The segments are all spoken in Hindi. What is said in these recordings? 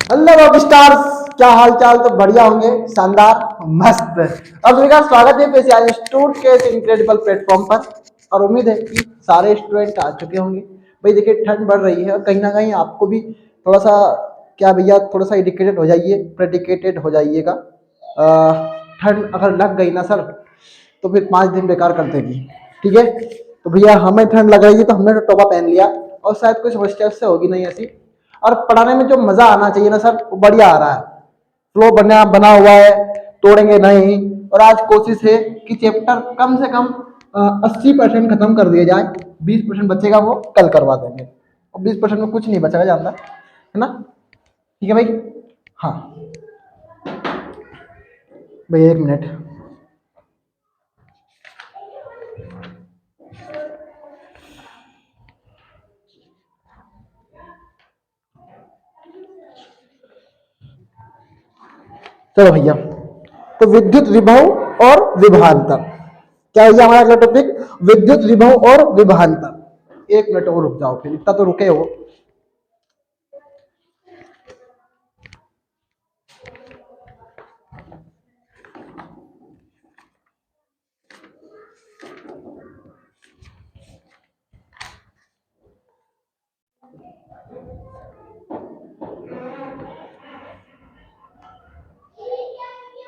हेलो रॉक स्टार्स, क्या हाल चाल? तो बढ़िया होंगे, शानदार, मस्त। अब सभी का स्वागत है पेश इंस्टीट्यूट के इस इनक्रेडिबल प्लेटफॉर्म पर। और उम्मीद है कि सारे स्टूडेंट आ चुके होंगे। भाई देखिए, ठंड बढ़ रही है और कहीं ना कहीं आपको भी थोड़ा सा, क्या भैया, थोड़ा सा एडिकेटेड हो जाइए, प्रेडिकेटेड हो जाइएगा। ठंड अगर लग गई ना सर, तो फिर 5 दिन बेकार कर देगी। ठीक है, तो भैया हमें ठंड लग रही है तो हमने तो टोपा पहन लिया, और शायद कोई समस्या उससे होगी नहीं ऐसी। और पढ़ाने में जो मजा आना चाहिए ना सर, वो बढ़िया आ रहा है। फ्लो बना बना हुआ है, तोड़ेंगे नहीं। और आज कोशिश है कि चैप्टर कम से कम 80% खत्म कर दिया जाए। 20% बचेगा वो कल करवा देंगे, और 20% में कुछ नहीं बचेगा, जानता है ना? ठीक है भाई। हाँ भाई, 1 मिनट। चलो भैया, तो विद्युत विभव और विभवांतर, क्या भैया हमारा अगला टॉपिक विद्युत विभव और विभवांतर। 1 मिनट और रुक जाओ, फिर इतना तो रुके हो।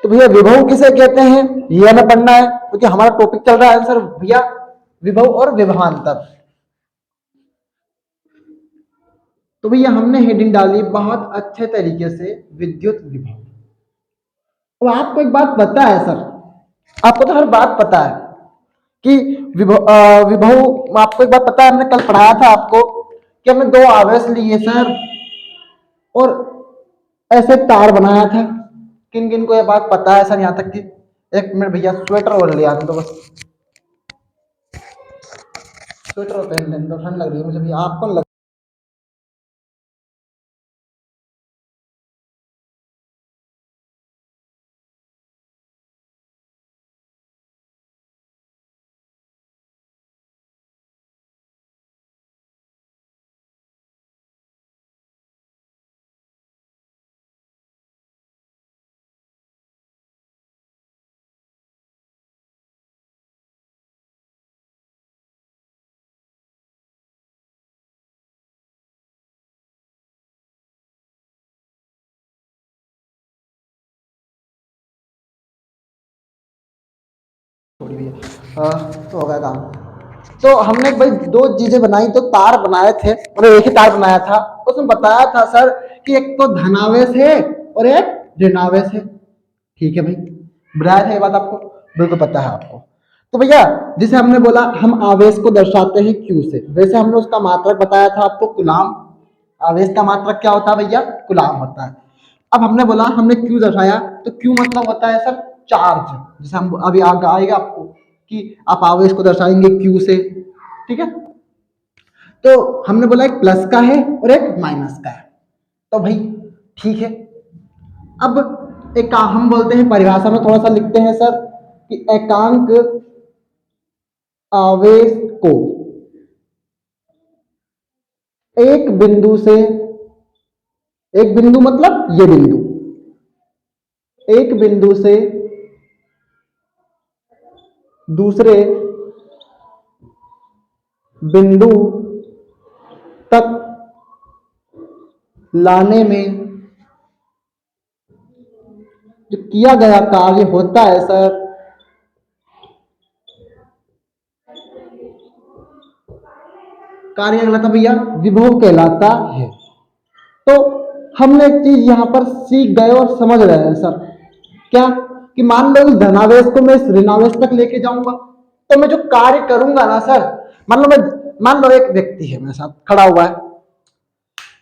तो भैया विभव किसे कहते हैं ये हमें पढ़ना है, क्योंकि हमारा टॉपिक चल रहा है सर भैया विभव और विभवांतर। तो भैया हमने हेडिंग डाली बहुत अच्छे तरीके से, विद्युत विभव। अब आपको एक बात पता है सर, आपको तो हर बात पता है कि विभव आपको एक बात पता है, हमने कल पढ़ाया था आपको कि हमने 2 आवेश लिए सर, और ऐसे तार बनाया था। किन किन को यह बात पता है सर यहाँ तक कि? 1 मिनट भैया, स्वेटर और ले आते तो बस, स्वेटर पहन लें, तो ठंड लग रही है मुझे भी, आपको लग। थोड़ी भैया तो हो गया काम। तो हमने भाई 2 चीजें बनाई, तो तार बनाए थे, और एक ही तार बनाया था। उसमें बताया था सर कि एक तो धनावेश है और एक ऋणावेश है। ठीक है भाई, बताया था ये बात आपको, बिल्कुल पता है आपको। तो भैया जिसे हमने बोला हम आवेश को दर्शाते हैं क्यू से, वैसे हमने उसका मात्रक बताया था आपको, कुलाम। आवेश का मात्रक क्या होता है भैया? कुलाम होता है। अब हमने बोला हमने क्यू दर्शाया, तो क्यू मतलब होता है सर चार्ज। जैसे हम अभी आगे आएगा आपको कि आप आवेश को दर्शाएंगे क्यू से। ठीक है, तो हमने बोला एक प्लस का है और एक माइनस का है। तो भाई ठीक है, अब एक हम बोलते हैं, परिभाषा में थोड़ा सा लिखते हैं सर कि एकांक आवेश को एक बिंदु से, एक बिंदु मतलब ये बिंदु, एक बिंदु से दूसरे बिंदु तक लाने में जो किया गया कार्य होता है सर, कार्य कहलाता भैया विभव कहलाता है। तो हमने एक चीज यहां पर सीख गए और समझ रहे हैं सर, क्या कि मान लो इस धनावेश को मैं इस ऋणावेश तक लेके जाऊंगा, तो मैं जो कार्य करूंगा ना सर, मान लो एक व्यक्ति है मेरे साथ खड़ा हुआ है।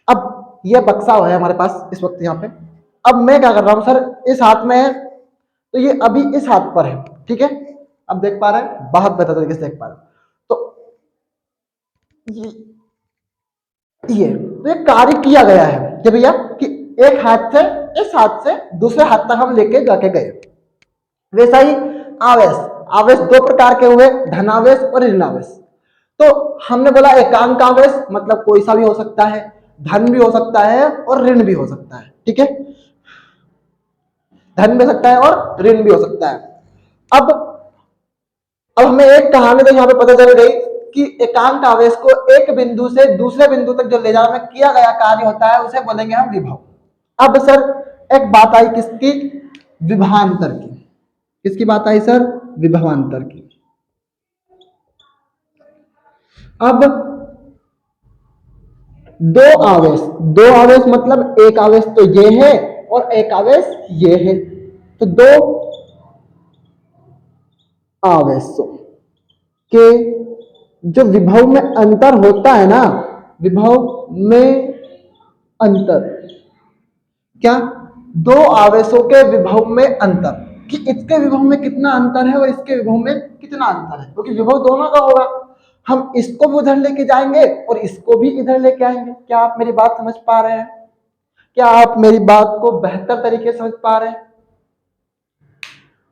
अब ये बक्सा है हमारे पास इस वक्त यहाँ पे। अब मैं क्या कर रहा हूं सर, इस हाथ में है, तो ये अभी इस हाथ पर है। ठीक है, अब देख पा रहे हैं, बहुत बेहतर तरीके से देख पा रहे हैं। तो ये तो ये कार्य किया गया है कि भैया कि एक हाथ से, इस हाथ से दूसरे हाथ तक हम लेके जाके गए। वैसा ही आवेश, आवेश 2 प्रकार के हुए, धनावेश और ऋणावेश। तो हमने बोला एकांक आवेश मतलब कोई सा भी हो सकता है, धन भी हो सकता है और ऋण भी हो सकता है। ठीक है, धन भी हो सकता है और ऋण भी हो सकता है। अब हमें एक कहानी तो यहाँ पे पता चल गई कि एकांक आवेश को एक बिंदु से दूसरे बिंदु तक जो ले जाने में किया गया कार्य होता है उसे बोलेंगे हम विभव। अब सर एक बात आई किसकी, विभवांतर की। किसकी बात आई सर, विभवांतर की। अब दो आवेश मतलब एक आवेश तो ये है और एक आवेश ये है, तो दो आवेशों के जो विभव में अंतर होता है ना, विभव में अंतर, क्या, दो आवेशों के विभव में अंतर, कि इसके विभव में कितना अंतर है और इसके विभव में कितना अंतर है, क्योंकि विभव दोनों का होगा। हम इसको भी उधर लेके जाएंगे और इसको भी इधर लेके आएंगे। क्या आप मेरी बात समझ पा रहे हैं? क्या आप मेरी बात को बेहतर तरीके से समझ पा रहे हैं?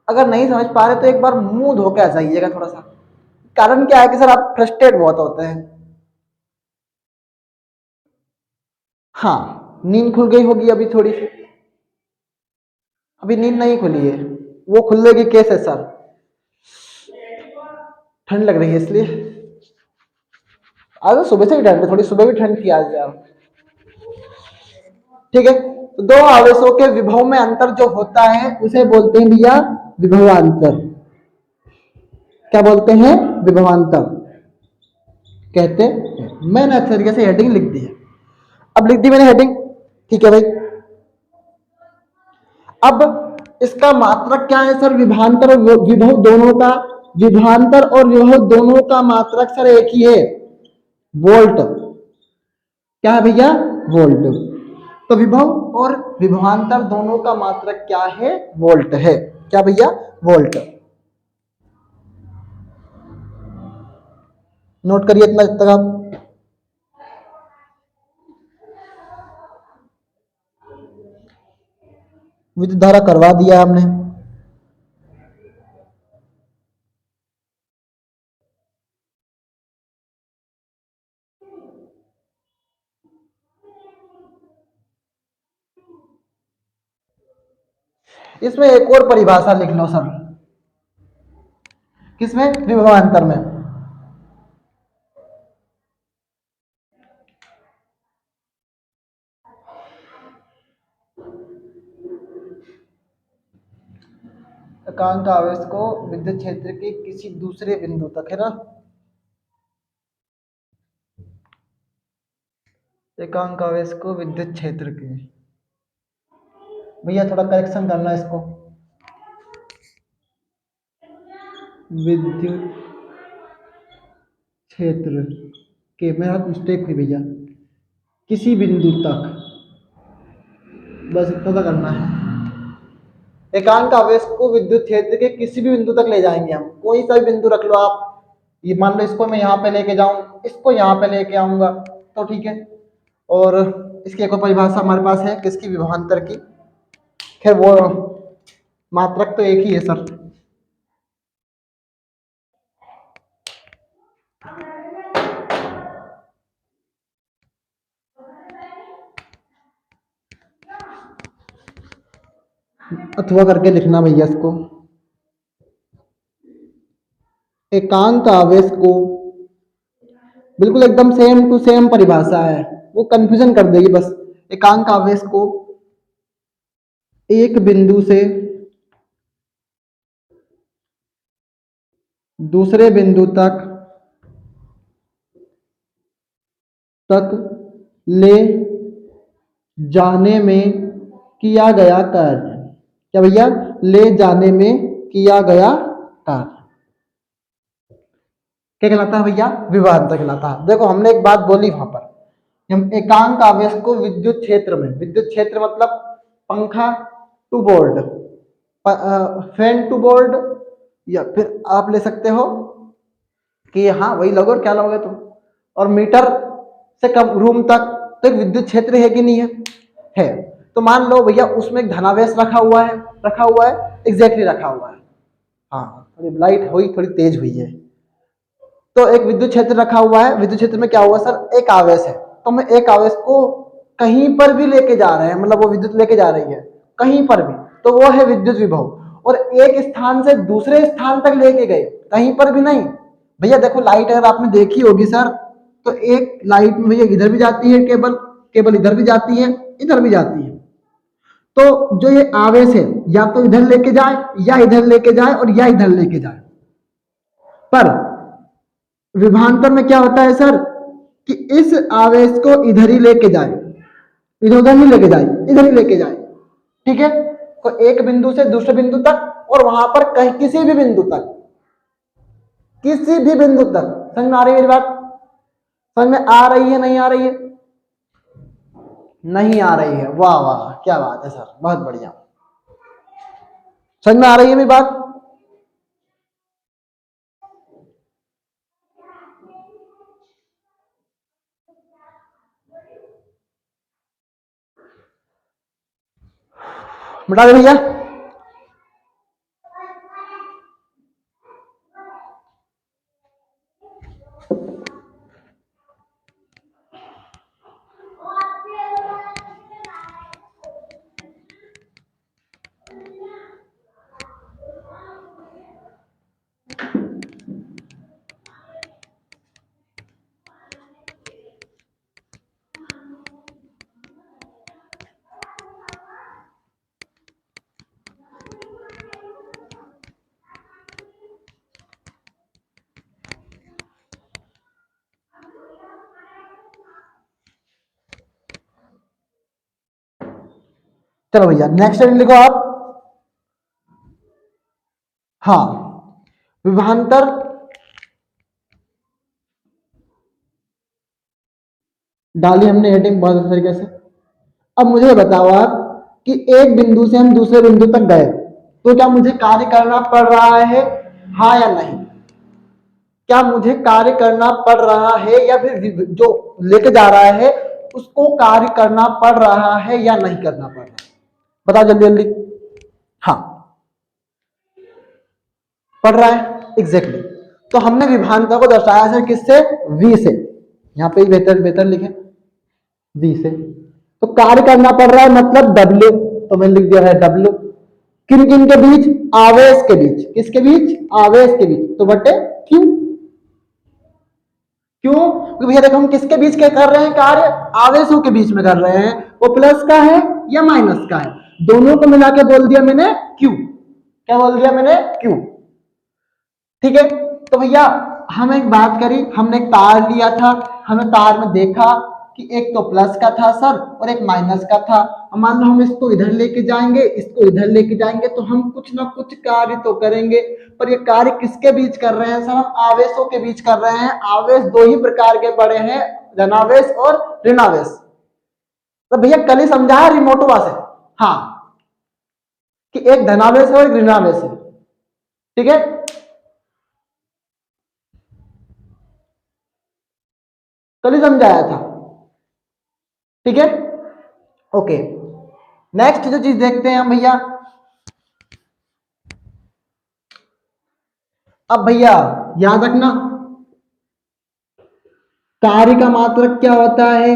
अगर नहीं समझ पा रहे तो एक बार मुंह धो के आ जाइएगा थोड़ा सा। कारण क्या है कि सर आप फ्रस्ट्रेट बहुत होते हैं। हाँ, नींद खुल गई होगी अभी थोड़ी सी। अभी नींद नहीं खुली है, वो खुलेगी कैसे सर? ठंड लग रही है इसलिए। आज सुबह से भी ठंड, थोड़ी सुबह भी ठंड थी आज यार। ठीक है, तो दो आवेशों के विभव में अंतर जो होता है उसे बोलते हैं भैया विभवांतर। क्या बोलते हैं? विभवांतर कहते हैं। मैंने अच्छे तरीके से हेडिंग लिख दी है। अब लिख दी मैंने हेडिंग, ठीक है भाई। अब इसका मात्रक क्या है सर? विभवांतर और विभव दोनों का, विभवांतर और विभव दोनों का मात्रक सर एक ही है, वोल्ट। क्या है भैया? वोल्ट। तो विभव और विभवांतर दोनों का मात्रक क्या है? वोल्ट है। क्या भैया? वोल्ट। नोट करिए इतना तक आप। विद्युत धारा करवा दिया हमने। इसमें एक और परिभाषा लिख लो सर। किसमें? विभवांतर में। एकांक आवेश को विद्युत क्षेत्र के किसी दूसरे बिंदु तक, है ना, एकांक आवेश को विद्युत क्षेत्र के, भैया थोड़ा करेक्शन करना इसको, विद्युत क्षेत्र के, मेरा मिस्टेक हुई भैया, किसी बिंदु तक, बस इतना तो करना है। एकांक आवेश को विद्युत क्षेत्र के किसी भी बिंदु तक ले जाएंगे हम, कोई सा भी बिंदु रख लो आप। ये मान लो इसको मैं यहाँ पे लेके जाऊं, इसको यहाँ पे लेके आऊंगा तो ठीक है। और इसकी एक और परिभाषा हमारे पास है किसकी? विभवांतर की। खैर वो मात्रक तो एक ही है सर। अथवा करके लिखना भैया इसको। एकांक आवेश को, बिल्कुल एकदम सेम टू सेम परिभाषा है, वो कंफ्यूजन कर देगी बस। एकांक आवेश को एक बिंदु से दूसरे बिंदु तक ले जाने में किया गया कार्य। क्या भैया? ले जाने में किया गया कार्य क्या कहलाता है भैया? विभवांतर कहलाता है। देखो हमने एक बात बोली वहां पर, हम एकांक आवेश को विद्युत क्षेत्र में, विद्युत क्षेत्र मतलब पंखा to board, fan to board, या फिर आप ले सकते हो कि हाँ वही लोगे और क्या लोगे तुम, और मीटर से कम रूम तक, तो एक विद्युत क्षेत्र है कि नहीं है? है। तो मान लो भैया उसमें एक धनावेश रखा हुआ है, एग्जैक्टली रखा हुआ है। हाँ थोड़ी लाइट हुई, थोड़ी तेज हुई है। तो एक विद्युत क्षेत्र रखा हुआ है, विद्युत क्षेत्र में क्या हुआ सर? एक आवेश है। तो मैं एक आवेश को कहीं पर भी लेके जा रहे हैं, मतलब वो विद्युत लेके जा रही है कहीं पर भी, तो वो है विद्युत विभव। और एक स्थान से दूसरे स्थान तक लेके गए, कहीं पर भी नहीं। भैया देखो लाइट अगर आपने देखी होगी सर, तो एक लाइट में भैया इधर भी जाती है केबल, केबल इधर भी जाती है, इधर भी जाती है। तो जो ये आवेश है या तो इधर लेके जाए या इधर लेके जाए और या इधर लेके जाए, पर विभवांतर में क्या होता है सर कि इस आवेश को इधर ही लेके जाए, इधर उधर नहीं लेके जाए, इधर ही लेके जाए। ठीक है, तो एक बिंदु से दूसरे बिंदु तक और वहां पर कहीं किसी भी बिंदु तक, किसी भी बिंदु तक। समझ में आ रही है मेरी बात? समझ में आ रही है नहीं आ रही है? नहीं आ रही है, वाह वाह क्या बात है सर, बहुत बढ़िया। समझ में आ रही है मेरी बात? बता दे भैया। चलो भैया नेक्स्ट लिखो आप। हाँ, विभवांतर डाली हमने हेडिंग बहुत अच्छे तरीके से। अब मुझे बताओ आप कि एक बिंदु से हम दूसरे बिंदु तक गए, तो क्या मुझे कार्य करना पड़ रहा है, हाँ या नहीं? क्या मुझे कार्य करना पड़ रहा है या फिर जो लेके जा रहा है उसको कार्य करना पड़ रहा है या नहीं करना पड़ रहा है? बताओ जल्दी जल्दी। हाँ, पढ़ रहा है एग्जैक्टली। तो हमने विभवांतर को दर्शाया सर किससे? V से। यहाँ पे बेहतर बेहतर लिखे V से। तो कार्य करना पड़ रहा है मतलब W, तो मैंने लिख दिया है W। किन किन के बीच? आवेश के बीच। किसके बीच? आवेश के बीच, तो बटे Q। क्यों? क्योंकि भैया देखो हम किसके बीच के कर रहे हैं कार्य? आवेशों के बीच में कर रहे हैं। वो प्लस का है या माइनस का है? दोनों को मिला के बोल दिया मैंने Q। क्या बोल दिया मैंने? Q। ठीक है, तो भैया हम एक बात करी, हमने एक तार लिया था, हमें तार में देखा कि एक तो प्लस का था सर और एक माइनस का था। मान लो हम इसको इधर लेके जाएंगे, इसको इधर लेके जाएंगे, तो हम कुछ ना कुछ कार्य तो करेंगे, पर ये कार्य किसके बीच कर रहे हैं सर? हम आवेशों के बीच कर रहे हैं। आवेश दो ही प्रकार के पड़े हैं, धनावेश और ऋणावेश। तो भैया कल ही समझाया रिमोटवा से, हाँ, कि एक धनावेश है और एक ऋणावेश है। ठीक है, कल ही समझाया था। ठीक है, ओके। नेक्स्ट जो चीज देखते हैं हम भैया, अब भैया याद रखना कार्य का मात्रक क्या होता है?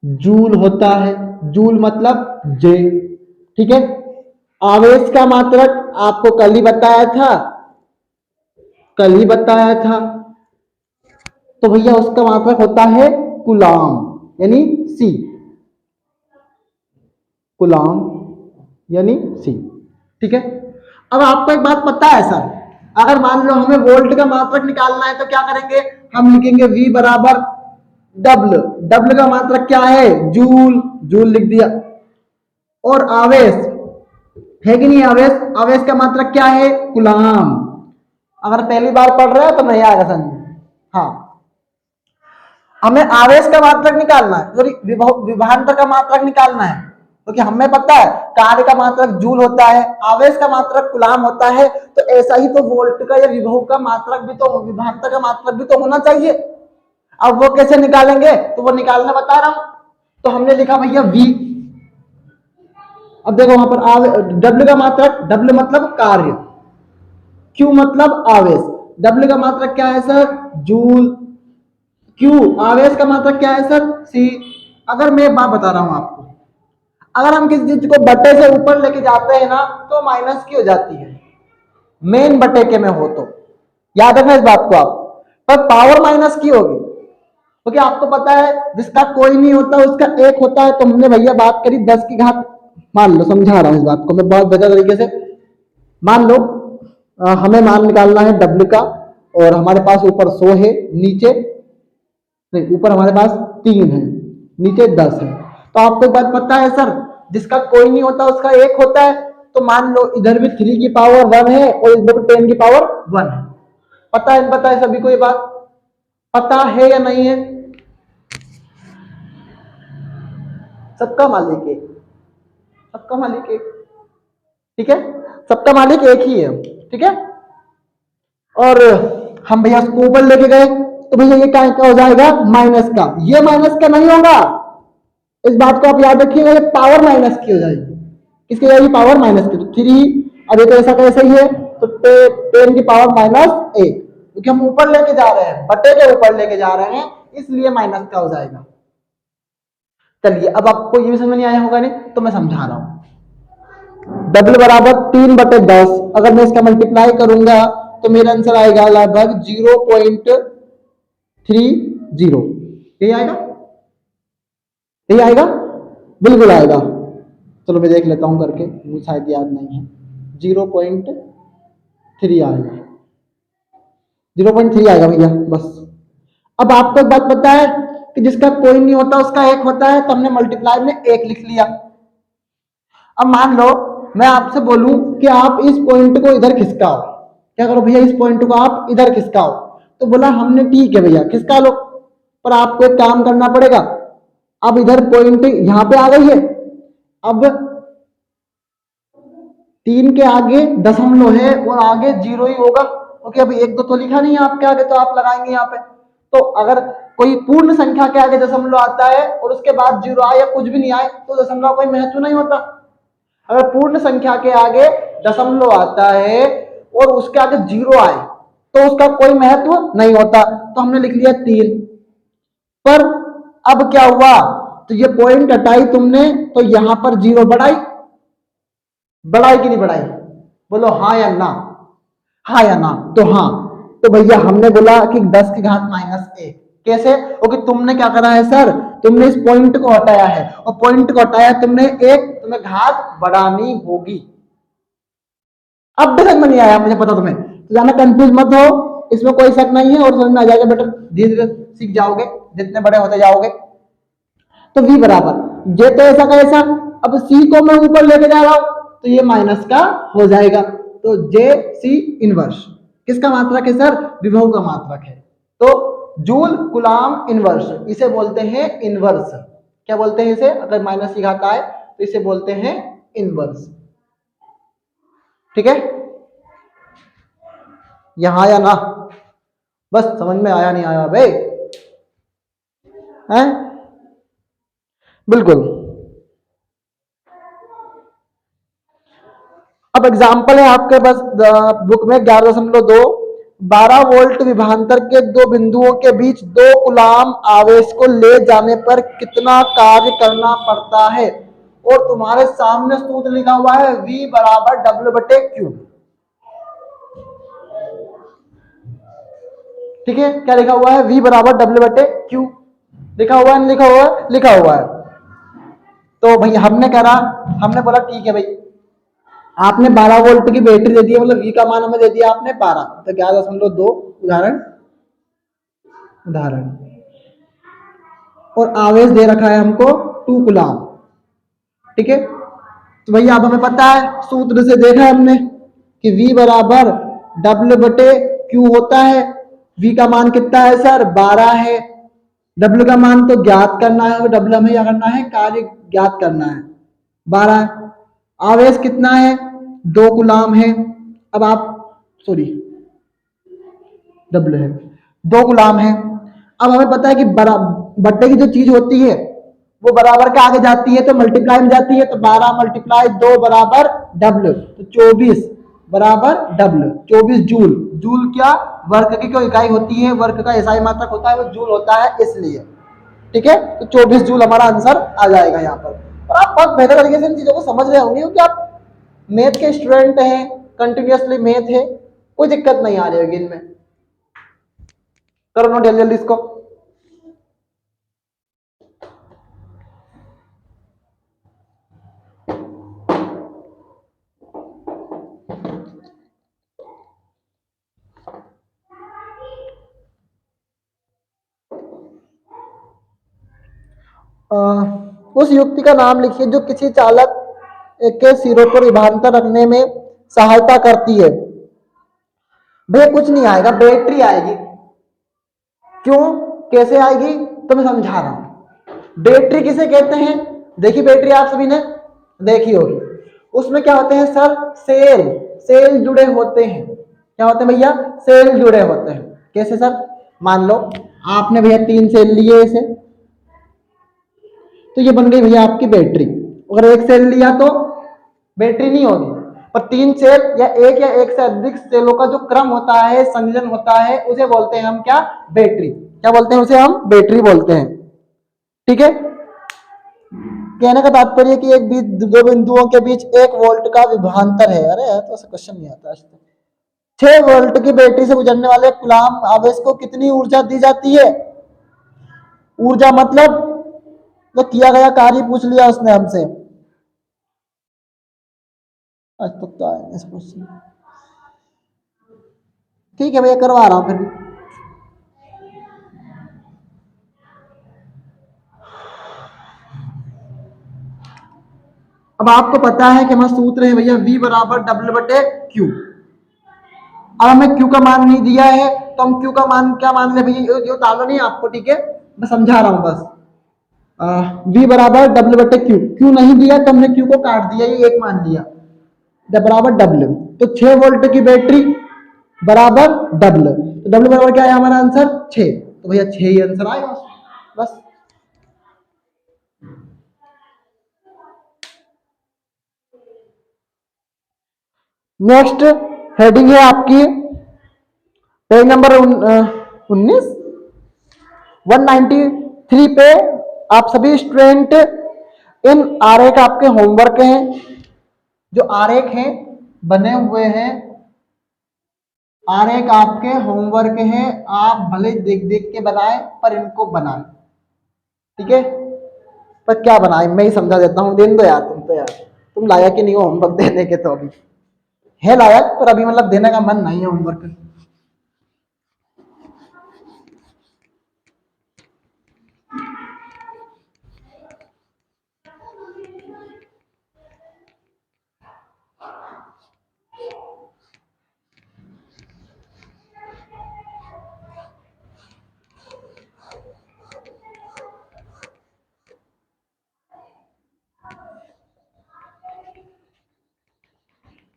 जूल होता है। जूल मतलब J। ठीक है, आवेश का मात्रक आपको कल ही बताया था, कल ही बताया था। तो भैया उसका मात्रक होता है कूलाम, यानी C। कूलाम यानी C। ठीक है, अब आपको एक बात पता है सर, अगर मान लो हमें वोल्ट का मात्रक निकालना है तो क्या करेंगे? हम लिखेंगे V बराबर W। W का मात्रक क्या है? जूल। जूल लिख दिया। और आवेश है कि नहीं? आवेश, आवेश का मात्रक क्या है? कूलाम। अगर पहली बार पढ़ रहे हो तो नहीं आएगा समझ। हाँ, हमें आवेश का मात्रक निकालना है, सॉरी विभवांतर का मात्रक निकालना है, क्योंकि हमें पता है कार्य का मात्रक जूल होता है, आवेश का मात्रक कूलाम होता है, तो ऐसा ही तो वोल्ट का या विभव का मात्रक भी तो, विभवांतर का मात्रक भी तो होना चाहिए। अब वो कैसे निकालेंगे? तो वो निकालना बता रहा हूं। तो हमने लिखा भैया V। अब देखो वहां पर W का मात्रक, W मतलब कार्य, Q मतलब आवेश, W का मात्रक क्या है सर? जूल। क्यू आवेश का मात्रक क्या है सर सी। अगर मैं एक बात बता रहा हूं आपको, अगर हम किसी चीज को बट्टे से ऊपर लेके जाते हैं ना तो माइनस की हो जाती है, मेन बट्टे के में हो तो याद रखना इस बात को आप। पर पावर माइनस की होगी क्योंकि आपको पता है जिसका कोई नहीं होता उसका एक होता है। तो हमने भैया बात करी 10 की घात, मान लो समझा रहा हूं इस बात को मैं बहुत बेहतर तरीके से। मान लो हमें मान निकालना है डब्ल्यू का, और हमारे पास ऊपर 100 है, नीचे नहीं, ऊपर हमारे पास 3 है, नीचे 10 है। तो आपको एक बात पता है सर, जिसका कोई नहीं होता उसका एक होता है। तो मान लो इधर भी 3 की पावर 1 है और इधर भी 10 की पावर 1 है। पता है सभी को ये बात पता है या नहीं है? सबका मालिक एक, सबका मालिक एक, ठीक है, सबका मालिक एक ही है, ठीक है। और हम भैया इसको ऊपर लेके गए तो भैया ये क्या हो जाएगा माइनस का, ये माइनस का नहीं होगा, इस बात को आप याद रखिएगा, ये पावर माइनस की हो जाएगी। किसकी हो जाएगी? पावर माइनस की। तो 3, अब ये तो ऐसा कैसे ही है, तो 10 की पावर -1, क्योंकि हम ऊपर लेके जा रहे हैं, बटे के ऊपर लेके जा रहे हैं, इसलिए माइनस का हो जाएगा। चलिए अब आपको ये भी समझ नहीं आया होगा, नहीं तो मैं समझा रहा हूं। W बराबर 3/10, अगर मैं इसका मल्टीप्लाई करूंगा तो मेरा आंसर आएगा लगभग 0.30, यही आएगा, यही आएगा, बिल्कुल आएगा। चलो मैं देख लेता हूं करके, मुझे शायद याद नहीं है, 0.3 आएगा, 0.3 आएगा भैया बस। अब आपको एक बात पता है कि जिसका कोई नहीं होता उसका एक होता है, तो हमने मल्टीप्लाई में 1 लिख लिया। अब मान लो मैं आपसे बोलूं कि आप इस पॉइंट को इधर खिसकाओ, क्या करो भैया, इस पॉइंट को आप इधर खिसकाओ। तो बोला हमने ठीक है भैया खिसका लो, पर आपको एक काम करना पड़ेगा। अब इधर पॉइंट यहां पे आ गई है, अब 3 के आगे दशमलव है और आगे 0 ही होगा, क्योंकि अब 1 2 तो लिखा नहीं है आपके आगे, तो आप लगाएंगे यहाँ पे। तो अगर कोई पूर्ण संख्या के आगे दशमलव आता है और उसके बाद 0 आए या कुछ भी नहीं आए तो दशमलव कोई महत्व नहीं होता। अगर पूर्ण संख्या के आगे दशमलव आता है और उसके आगे 0 आए तो उसका कोई महत्व नहीं होता। तो हमने लिख लिया 3, पर अब क्या हुआ, तो ये पॉइंट हटाई तुमने तो यहां पर 0 बढ़ाई, बढ़ाई कि नहीं बढ़ाई, बोलो हाँ या ना, हाँ या ना, तो हाँ। तो भैया हमने बोला कि 10 की घात -1, कैसे? क्योंकि तुमने क्या करा है सर, तुमने इस पॉइंट को हटाया है, और पॉइंट को हटाया तुमने 1, तुम्हें घात बढ़ानी होगी। अब भी समझ में नहीं आया मुझे पता तुम्हें, तो ज्यादा कंफ्यूज मत हो, इसमें कोई शक नहीं है, और समझ में आ जाएगा बेटा, धीरे धीरे सीख जाओगे जितने बड़े होते जाओगे। तो v बराबर जे तो ऐसा का ऐसा, अब c को मैं ऊपर लेके जा रहा हूं तो ये माइनस का हो जाएगा। तो जे सी इनवर्स किसका मात्रक है सर? विभव का मात्रक है। तो जूल कूलाम इनवर्स, इसे बोलते हैं इनवर्स। क्या बोलते हैं इसे? अगर माइनस की घात आए तो इसे बोलते हैं इनवर्स, ठीक है। यहां आया ना, बस समझ में आया नहीं आया भाई, हैं? बिल्कुल। अब एग्जाम्पल है आपके पास बुक में 11.2, 12 वोल्ट विभवांतर के दो बिंदुओं के बीच 2 कूलाम आवेश को ले जाने पर कितना कार्य करना पड़ता है। और तुम्हारे सामने सूत्र लिखा हुआ है V बराबर W/Q, ठीक है। क्या लिखा हुआ है? V बराबर W/Q लिखा हुआ है, लिखा हुआ है, लिखा हुआ है। तो भाई हमने करा, हमने बोला ठीक है भाई, आपने 12 वोल्ट की बैटरी दे दी है, मतलब V का मान हमें दे दिया आपने 12, तो 11.2 उदाहरण, उदाहरण, और आवेश दे रखा है हमको 2 कूलाम, ठीक है। तो भैया अब हमें पता है, सूत्र से देखा है हमने कि V बराबर W/Q होता है। V का मान कितना है सर? 12 है। W का मान तो ज्ञात करना है, W हमें क्या करना है? कार्य ज्ञात करना है, 12। आवेश कितना है? 2 कूलाम है। अब आप सॉरी W है, 2 कूलाम है। अब हमें पता है कि बट्टे की जो चीज होती है वो बराबर के आगे जाती है तो मल्टीप्लाई में जाती है, तो 12 × 2 बराबर W, तो 24 बराबर डब्ल्यू, 24 जूल। जूल क्या वर्क की कोई इकाई होती है, वर्क का एसआई मात्रक होता है वो जूल होता है, इसलिए ठीक है। तो 24 जूल हमारा आंसर आ जाएगा यहाँ पर। और आप बहुत बेहतर तरीके से इन चीजों को समझ रहे होंगे क्योंकि आप मैथ के स्टूडेंट हैं, कंटिन्यूअसली मैथ है, कोई दिक्कत नहीं आ रही होगी इनमें। करो नोट जल्दी जल्दी इसको। उस युक्ति का नाम लिखिए जो किसी चालक के सिरों पर विभवांतर रखने में सहायता करती है। भैया कुछ नहीं आएगा, बैटरी आएगी। क्यों, कैसे आएगी तो मैं समझा रहा हूं। बैटरी किसे कहते हैं, देखी बैटरी आप सभी ने देखी होगी। उसमें क्या होते हैं सर, सेल, सेल जुड़े होते हैं। क्या होते हैं भैया, सेल जुड़े होते हैं। कैसे सर, मान लो आपने भैया 3 सेल लिए इसे, तो ये बन गई भैया आपकी बैटरी। अगर एक सेल लिया तो बैटरी नहीं होगी, पर 3 सेल या एक से अधिक सेलों का जो क्रम होता है, संयोजन होता है, उसे बोलते हैं हम क्या, बैटरी। क्या बोलते हैं उसे, हम बैटरी बोलते हैं। ठीक है, कहने का तात्पर्य कि एक बीच दो बिंदुओं के बीच 1 वोल्ट का विभवांतर है। अरे यार तो ऐसा क्वेश्चन नहीं आता। 6 वोल्ट की बैटरी से गुजरने वाले कूलाम आवेश को कितनी ऊर्जा दी जाती है। ऊर्जा मतलब तो किया गया कार्य पूछ लिया उसने हमसे। आज तक तो आया इस क्वेश्चन। ठीक है भैया, करवा रहा हूं फिर भी। अब आपको पता है कि हमारा सूत्र है भैया V बराबर डब्ल्यू बटे क्यू। अब हमें क्यू का मान नहीं दिया है तो हम क्यू का मान क्या मान ले भैया, ये उतारना नहीं आपको, ठीक है, मैं समझा रहा हूं बस। V बराबर डब्ल्यू बटे क्यू, क्यू नहीं दिया तो हमने क्यू को काट दिया, ये 1 मान लिया, बराबर डब्ल्यू। तो 6 वोल्ट की बैटरी बराबर डब्ल्यू, तो डब्ल्यू बराबर क्या है हमारा आंसर 6, तो भैया 6 ही आंसर आएगा बस। नेक्स्ट हेडिंग है आपकी पेज नंबर 19, 193 पे। आप सभी स्टूडेंट इन आरेख आपके होमवर्क हैं, जो आरेख हैं बने हुए हैं, आरेख आपके होमवर्क हैं। आप भले देख देख के बनाए पर इनको बनाए, ठीक है। पर क्या बनाए मैं ही समझा देता हूँ, देने दो यार, तुम तो यार तुम लायक ही नहीं हो होमवर्क देने के, तो अभी है लायक पर अभी मतलब देने का मन नहीं है होमवर्क।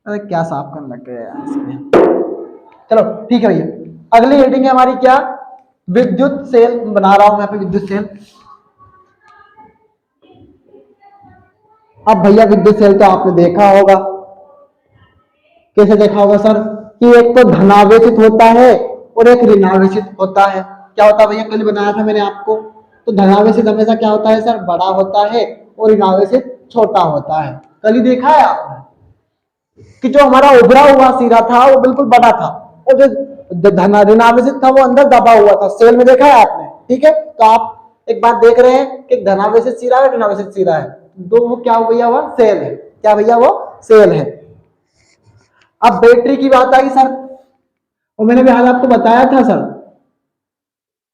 अरे क्या साफ करने लग गए यार इसमें। चलो ठीक है भैया, अगली हेडिंग है हमारी क्या, विद्युत सेल। बना रहा हूं मैं पे विद्युत सेल। अब भैया विद्युत सेल तो आपने देखा होगा, कैसे देखा होगा सर, कि एक तो धनावेशित होता है और एक ऋणावेशित होता है। क्या होता है भैया, कल बनाया था मैंने आपको। तो धनावेशित हमेशा क्या होता है सर, बड़ा होता है, और ऋणावेशित छोटा होता है। कल ही देखा है आपने कि जो हमारा उभरा हुआ सिरा था वो बिल्कुल बड़ा था, और जो ऋणावेशित था वो अंदर दबा हुआ था। सेल में देखा है आपने, ठीक है। तो आप एक बात देख रहे हैं कि धनावेशित सिरा है, ऋणावेशित सिरा है, तो वो क्या भैया हुआ, सेल है। क्या भैया, वो सेल है। अब बैटरी की बात आई सर, और मैंने भी हाल आपको बताया था सर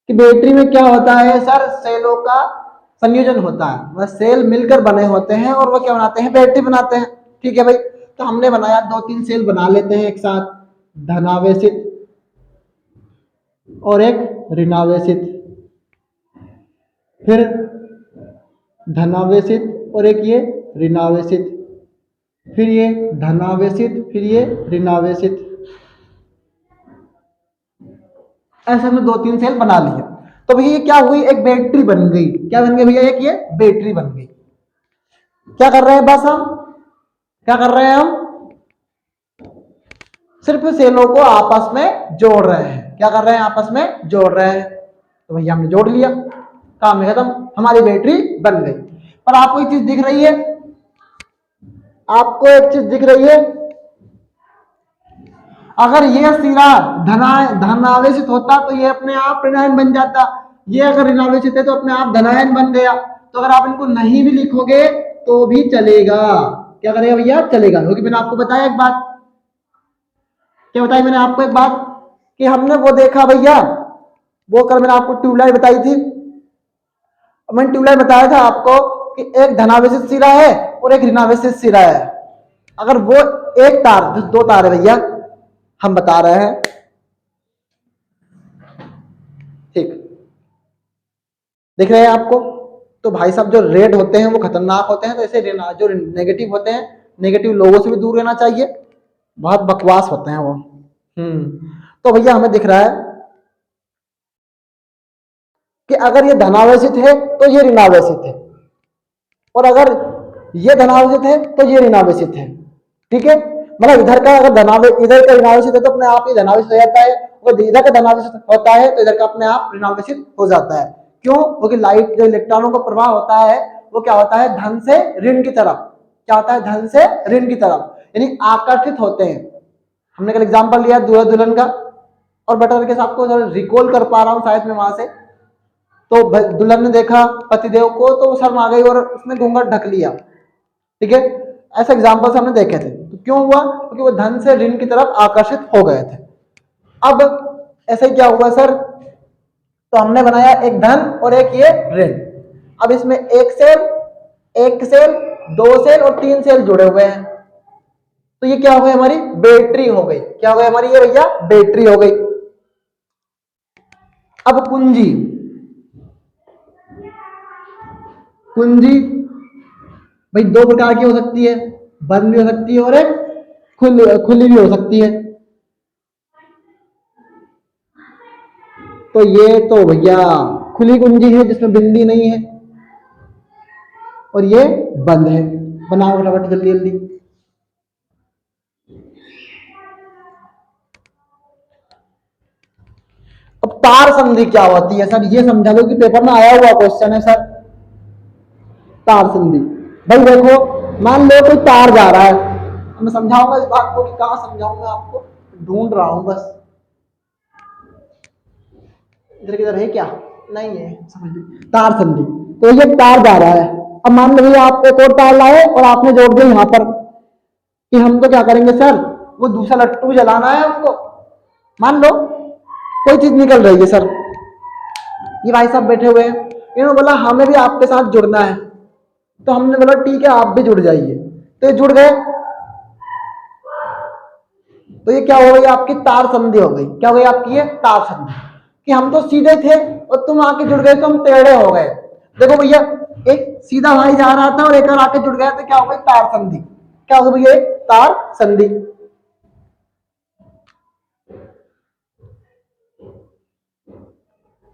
कि बैटरी में क्या होता है सर, सेलों का संयोजन होता है, वह सेल मिलकर बने होते हैं और वो क्या बनाते हैं, बैटरी बनाते हैं। ठीक है भाई, तो हमने बनाया 2-3 सेल बना लेते हैं एक साथ, धनावेशित और एक ऋणावेशित, फिर धनावेशित और एक ये ऋणावेशित, फिर ये धनावेशित, फिर ये ऋणावेशित। ऐसे हमने 2-3 सेल बना लिए। तो भैया ये क्या हुई, एक बैटरी बन गई। क्या बन गई भैया, एक ये बैटरी बन गई। क्या कर रहे हैं बस हम, क्या कर रहे हैं हम, सिर्फ सेलों को आपस में जोड़ रहे हैं। क्या कर रहे हैं? आपस में जोड़ रहे हैं। तो भैया हमने जोड़ लिया, काम खत्म, हमारी बैटरी बन गई। पर आपको एक चीज दिख रही है, आपको एक चीज दिख रही है, अगर ये सिरा धनावेशित होता तो ये अपने आप ऋणायन बन जाता, ये अगर ऋणावेशित है तो अपने आप धनायन बन गया। तो अगर आप इनको नहीं भी लिखोगे तो भी चलेगा। क्या करेगा भैया? चलेगा। क्योंकि मैंने आपको बताया एक बात, क्या बताई मैंने आपको एक बात, कि हमने वो देखा भैया, वो कल मैंने आपको ट्यूबलाइट बताई थी। मैंने ट्यूबलाइट बताया था आपको कि एक धनावेशित सिरा है और एक ऋणावेशित सिरा है। अगर वो एक तार, दो तार है भैया, हम बता रहे हैं, ठीक दिख रहे हैं आपको? तो भाई साहब जो रेड होते हैं वो खतरनाक होते हैं, तो ऐसे जो नेगेटिव होते हैं, नेगेटिव लोगों से भी दूर रहना चाहिए, बहुत बकवास होते हैं वो। तो भैया हमें दिख रहा है कि अगर ये धनावेशित है तो ये ऋणावेशित है, और अगर ये धनावेशित है तो ये ऋणावेशित है। ठीक है, मतलब इधर का अगर इधर का ऋणावेशित है तो अपने आप ये धनावेशित हो जाता है, और इधर का धनावेशित होता है तो इधर का अपने आप ऋणावेशित हो जाता है। क्यों? क्योंकि लाइट जो इलेक्ट्रॉनों का प्रवाह होता है वो क्या होता है? धन से ऋण की तरफ। क्या होता है? धन से ऋण की तरफ, यानी आकर्षित होते हैं। हमने कल एग्जाम्पल लिया दूल्हा दुल्हन का, और बेटर के आपको रिकॉल कर पा रहा हूँ शायद मैं वहां से। तो दुल्हन ने देखा पतिदेव को तो वो शर्म आ गई और उसने घूंघट ढक लिया। ठीक है, ऐसे एग्जाम्पल्स हमने देखे थे। तो क्यों हुआ? क्योंकि वो धन से ऋण की तरफ आकर्षित हो गए थे। अब ऐसे क्या हुआ सर? तो हमने बनाया एक धन और एक ये ऋण। अब इसमें एक सेल, दो सेल और तीन सेल जुड़े हुए हैं। तो ये क्या हो गई? हमारी बैटरी हो गई। क्या हो गई हमारी? ये भैया बैटरी हो गई। अब कुंजी, कुंजी भाई दो प्रकार की हो सकती है, बंद भी हो सकती है और एक खुली भी हो सकती है। तो ये तो भैया खुली कुंजी है जिसमें बिंदी नहीं है, और ये बंद है। बनाओ फटाफट जल्दी जल्दी। अब तार संधि क्या होती है सर? ये समझा दो कि पेपर में आया हुआ क्वेश्चन है सर। तार संधि भाई देखो, मान लो कोई तार जा रहा है, मैं समझाऊंगा इस बात को कि कहां समझाऊंगा आपको, ढूंढ रहा हूं बस। इधर किधर है क्या? नहीं है, समझ लीजिए तार संधि। तो ये तार जा रहा है, अब मान लो आप एक और तार लाए और आपने जोड़ दिया यहाँ पर, कि हम तो क्या करेंगे सर, वो दूसरा लट्टू जलाना है हमको। मान लो कोई चीज निकल रही है सर, ये भाई साहब बैठे हुए हैं, इन्होंने बोला हमें भी आपके साथ जुड़ना है, तो हमने बोला ठीक है आप भी जुड़ जाइए, तो ये जुड़ गए। तो ये क्या हो गई? आपकी तार संधि हो गई। क्या हो गई आपकी? ये तार संधि, कि हम तो सीधे थे और तुम आके जुड़ गए तो हम टेढ़े हो गए। देखो भैया, एक सीधा भाई जा रहा था और एक और आके जुड़ गया, तो क्या हो गई? तार संधि। क्या हो गई भैया? एक तार संधि।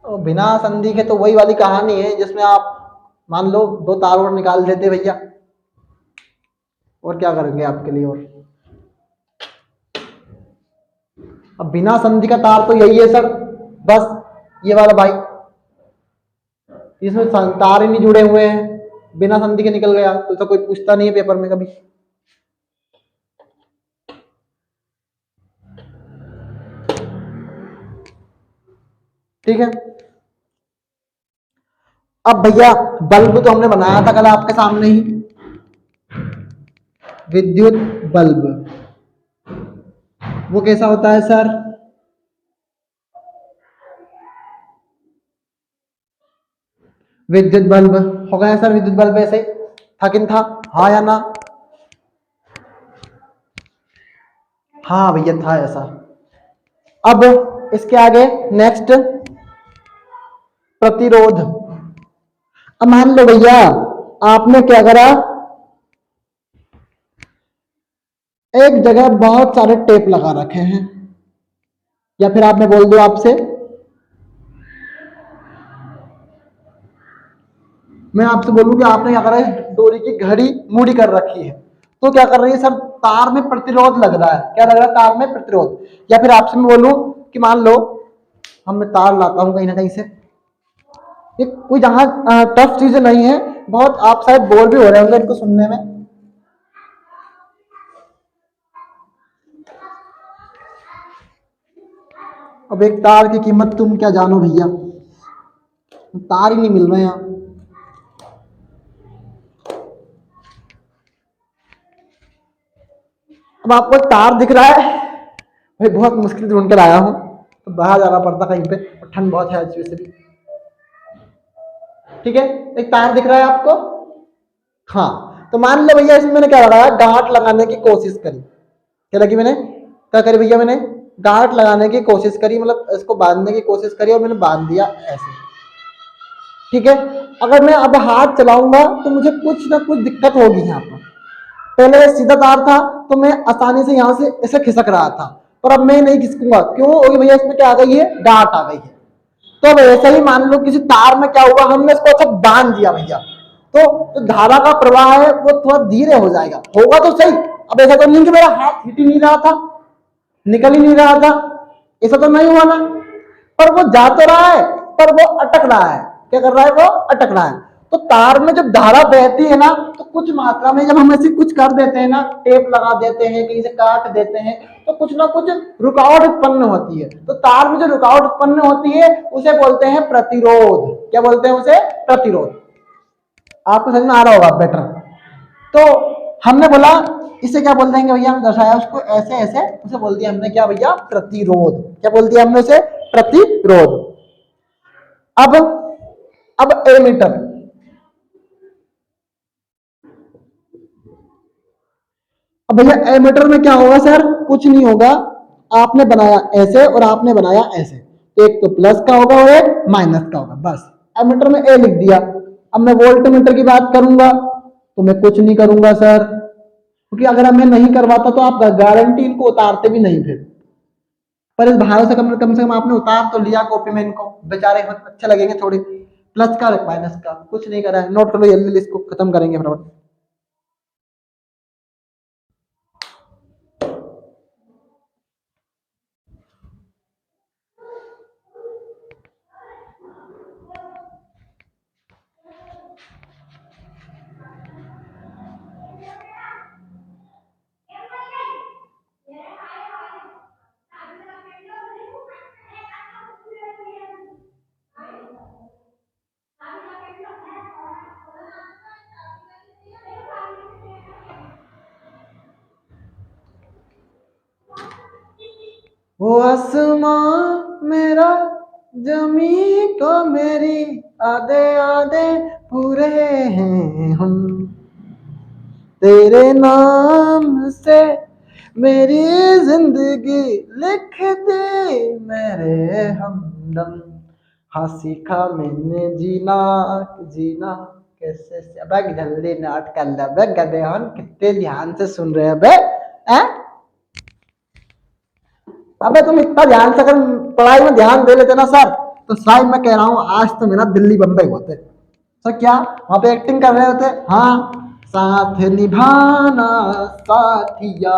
और बिना संधि के तो वही वाली कहानी है जिसमें आप मान लो दो तार और निकाल देते भैया, और क्या करेंगे आपके लिए। और अब बिना संधि का तार तो यही है सर, बस ये वाला भाई, इसमें तार ही नहीं जुड़े हुए हैं, बिना संधि के निकल गया, तो कोई पूछता नहीं है पेपर में कभी। ठीक है, अब भैया बल्ब तो हमने बनाया था कल आपके सामने ही, विद्युत बल्ब वो कैसा होता है सर? विद्युत बल्ब हो गया सर, विद्युत बल्ब ऐसे था कि था, हाँ या ना? हाँ भैया था ऐसा। अब इसके आगे नेक्स्ट, प्रतिरोध। अब मान लो भैया आपने क्या करा, एक जगह बहुत सारे टेप लगा रखे हैं, या फिर आपने बोल दो आपसे, मैं आपसे बोलूं कि आपने क्या करा, डोरी की घड़ी मूड़ी कर रखी है, तो क्या कर रही है सर, तार में प्रतिरोध लग रहा है, क्या लग रहा है, तार में प्रतिरोध। या फिर आपसे मैं बोलूं कि मान लो हम मैं तार लाता हूं कहीं ना कहीं से, ये कोई जहां टफ चीज नहीं है, बहुत आप शायद बोर भी हो रहे होंगे इनको सुनने में। अब एक तार की कीमत तुम क्या जानो भैया, तार ही नहीं मिल रहे यहाँ। अब आपको तार दिख रहा है, भाई बहुत मुश्किल ढूंढ कर आया हूँ, तो बाहर जाना पड़ता कहीं पे, और ठंड बहुत है आज वैसे भी। ठीक है, एक तार दिख रहा है आपको, हाँ, तो मान लो भैया इसमें मैंने क्या लगाया, गांठ लगाने की कोशिश करी। क्या लगी मैंने, क्या करी भैया, मैंने गांठ लगाने की कोशिश करी, मतलब इसको बांधने की कोशिश करी और मैंने बांध दिया ऐसे। ठीक है, अगर मैं अब हाथ चलाऊंगा तो मुझे कुछ ना कुछ दिक्कत होगी यहाँ पर। पहले सीधा तार था तो मैं आसानी से यहाँ से इसे खिसक रहा था, पर अब मैं नहीं खिसकूंगा, क्यों, क्योंकि भैया इसमें क्या आ गई है, गांठ आ गई है। तो अब ऐसे ही मान लो किसी तार में क्या हुआ, हमने इसको अच्छा बांध दिया भैया, तो जो धारा का प्रवाह है वो थोड़ा धीरे हो जाएगा, होगा तो सही। अब ऐसा तो नहीं कि मेरा हाथ हिट ही नहीं रहा था, निकल ही नहीं रहा था, ऐसा तो नहीं हुआ ना, पर वो जा तो रहा है, पर वो अटक रहा है। क्या कर रहा है, वो अटक रहा है। तो तार में जब धारा बहती है ना, तो कुछ मात्रा में जब हम ऐसे कुछ कर देते हैं ना, टेप लगा देते हैं, कहीं से काट देते हैं, तो कुछ ना कुछ रुकावट उत्पन्न होती है। तो तार में जो रुकावट उत्पन्न होती है उसे बोलते हैं प्रतिरोध। क्या बोलते हैं उसे, प्रतिरोध। आपको समझ में आ रहा होगा बेटर। तो हमने बोला इसे क्या बोल देंगे भैया, हमने दर्शाया उसको ऐसे ऐसे, उसे बोल दिया हमने क्या भैया, प्रतिरोध। क्या बोल दिया हमने उसे, प्रतिरोध। अब एमीटर, अब भैया एमीटर में क्या होगा सर, कुछ नहीं होगा, आपने बनाया ऐसे और आपने बनाया ऐसे, तो एक तो प्लस का होगा और एक माइनस का होगा, बस एमीटर में ए लिख दिया। अब मैं वोल्ट मीटर की बात करूंगा तो मैं कुछ नहीं करूंगा सर, क्योंकि अगर मैं नहीं करवाता तो आप गारंटी इनको उतारते भी नहीं फिर। पर इस भाव से कम से कम आपने उतार तो लिया कॉपी में, इनको बेचारे अच्छे लगेंगे थोड़े, प्लस का माइनस का कुछ नहीं करा है, नोट कर लो जल्दी, इसको खत्म करेंगे फटाफट। वो आसमां मेरा, जमी को मेरी, आधे आधे पूरे हैं हम, तेरे नाम से मेरी जिंदगी लिख दे मेरे हमदम, हाँ सीखा मैंने जीना, जीना कैसे से, अबे जल्दी नोट कर लो बे गधे, हम कितने ध्यान से सुन रहे हैं बे, हैं? अबे तुम इतना ध्यान से अगर पढ़ाई में ध्यान दे लेते ना सर, तो शायद मैं कह रहा हूँ आज तो मेरा दिल्ली बम्बई होते। सर क्या वहां पे एक्टिंग कर रहे होते, हाँ, साथ निभाना साथिया,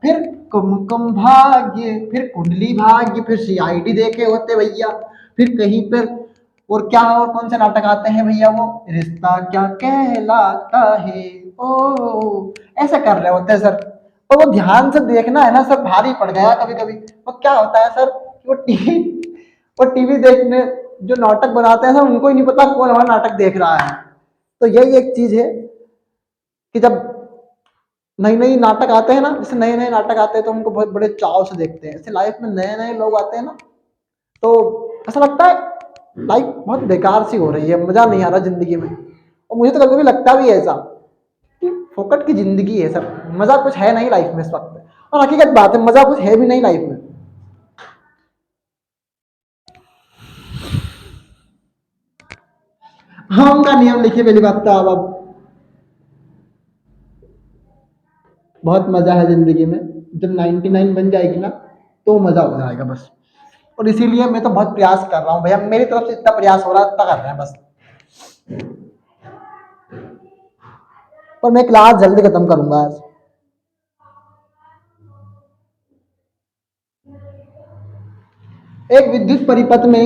फिर कुमकुम भाग्य, फिर कुंडली भाग्य, फिर सीआईडी देखे होते भैया, फिर कहीं पर और क्या, और कौन से नाटक आते हैं भैया, वो रिश्ता क्या कहलाता है, ओ ऐसे कर रहे होते हैं सर। और वो ध्यान से देखना है ना सर, भारी पड़ गया कभी कभी। वो क्या होता है सर, वो टीवी देखने जो नाटक बनाते हैं सर, उनको ही नहीं पता कौन हमारा नाटक देख रहा है। तो यही एक चीज है कि जब नई नई नाटक आते हैं ना, जैसे नए नए नाटक आते हैं तो हमको बहुत बड़े चाव से देखते हैं, ऐसे लाइफ में नए नए लोग आते हैं ना, तो ऐसा लगता है लाइफ बहुत बेकार सी हो रही है, मजा नहीं आ रहा जिंदगी में। और मुझे तो कभी कभी लगता भी है ऐसा कि फोकट की जिंदगी है सर, मजा कुछ है नहीं लाइफ में इस वक्त। और हकीकत बात है, मजा कुछ है भी नहीं लाइफ में। हाँ उनका नियम लिखिए पहली बात तो, अब बहुत मजा है जिंदगी में, जब 99 बन जाएगी ना तो मजा हो जाएगा बस। और इसीलिए मैं तो बहुत प्रयास कर रहा हूँ भैया, मेरी तरफ से इतना प्रयास हो रहा है, इतना कर रहे हैं बस। और मैं क्लास जल्दी खत्म करूंगा आज। एक विद्युत परिपथ में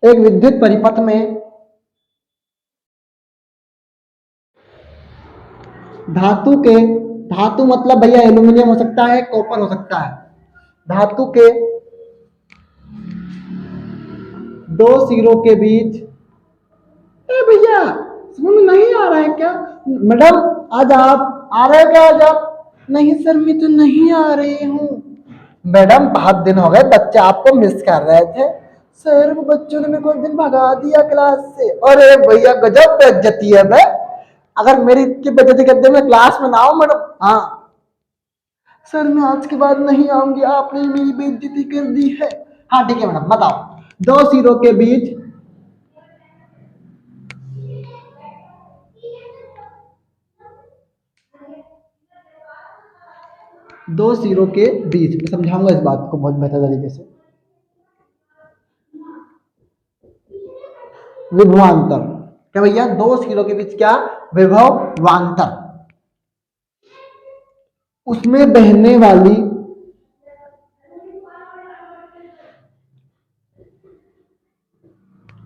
एक विद्युत परिपथ में धातु मतलब भैया एल्यूमिनियम हो सकता है, कॉपर हो सकता है। धातु के दो सिरों के बीच, ए भैया समझ में नहीं आ रहा है क्या? मैडम आज आप आ रहे हो क्या? आज आप? नहीं सर मैं तो नहीं आ रही हूँ। मैडम बहुत दिन हो गए, बच्चे आपको मिस कर रहे थे। सर वो बच्चों ने मेरे को एक दिन भगा दिया क्लास से। अरे भैया गजब बेइज्जती है बे। अगर मेरी की बेइज्जती करते मैं क्लास में ना आऊं मैडम। हाँ सर मैं आज के बाद नहीं आऊंगी, आपने मेरी बेइज्जती कर दी है। हाँ ठीक है मैडम बताओ। दो सिरों के बीच दो सिरों के बीच, मैं समझाऊंगा इस बात को बहुत बेहतर तरीके से। विभवांतर क्या भैया? दो सिरों के बीच क्या? विभवांतर। उसमें बहने वाली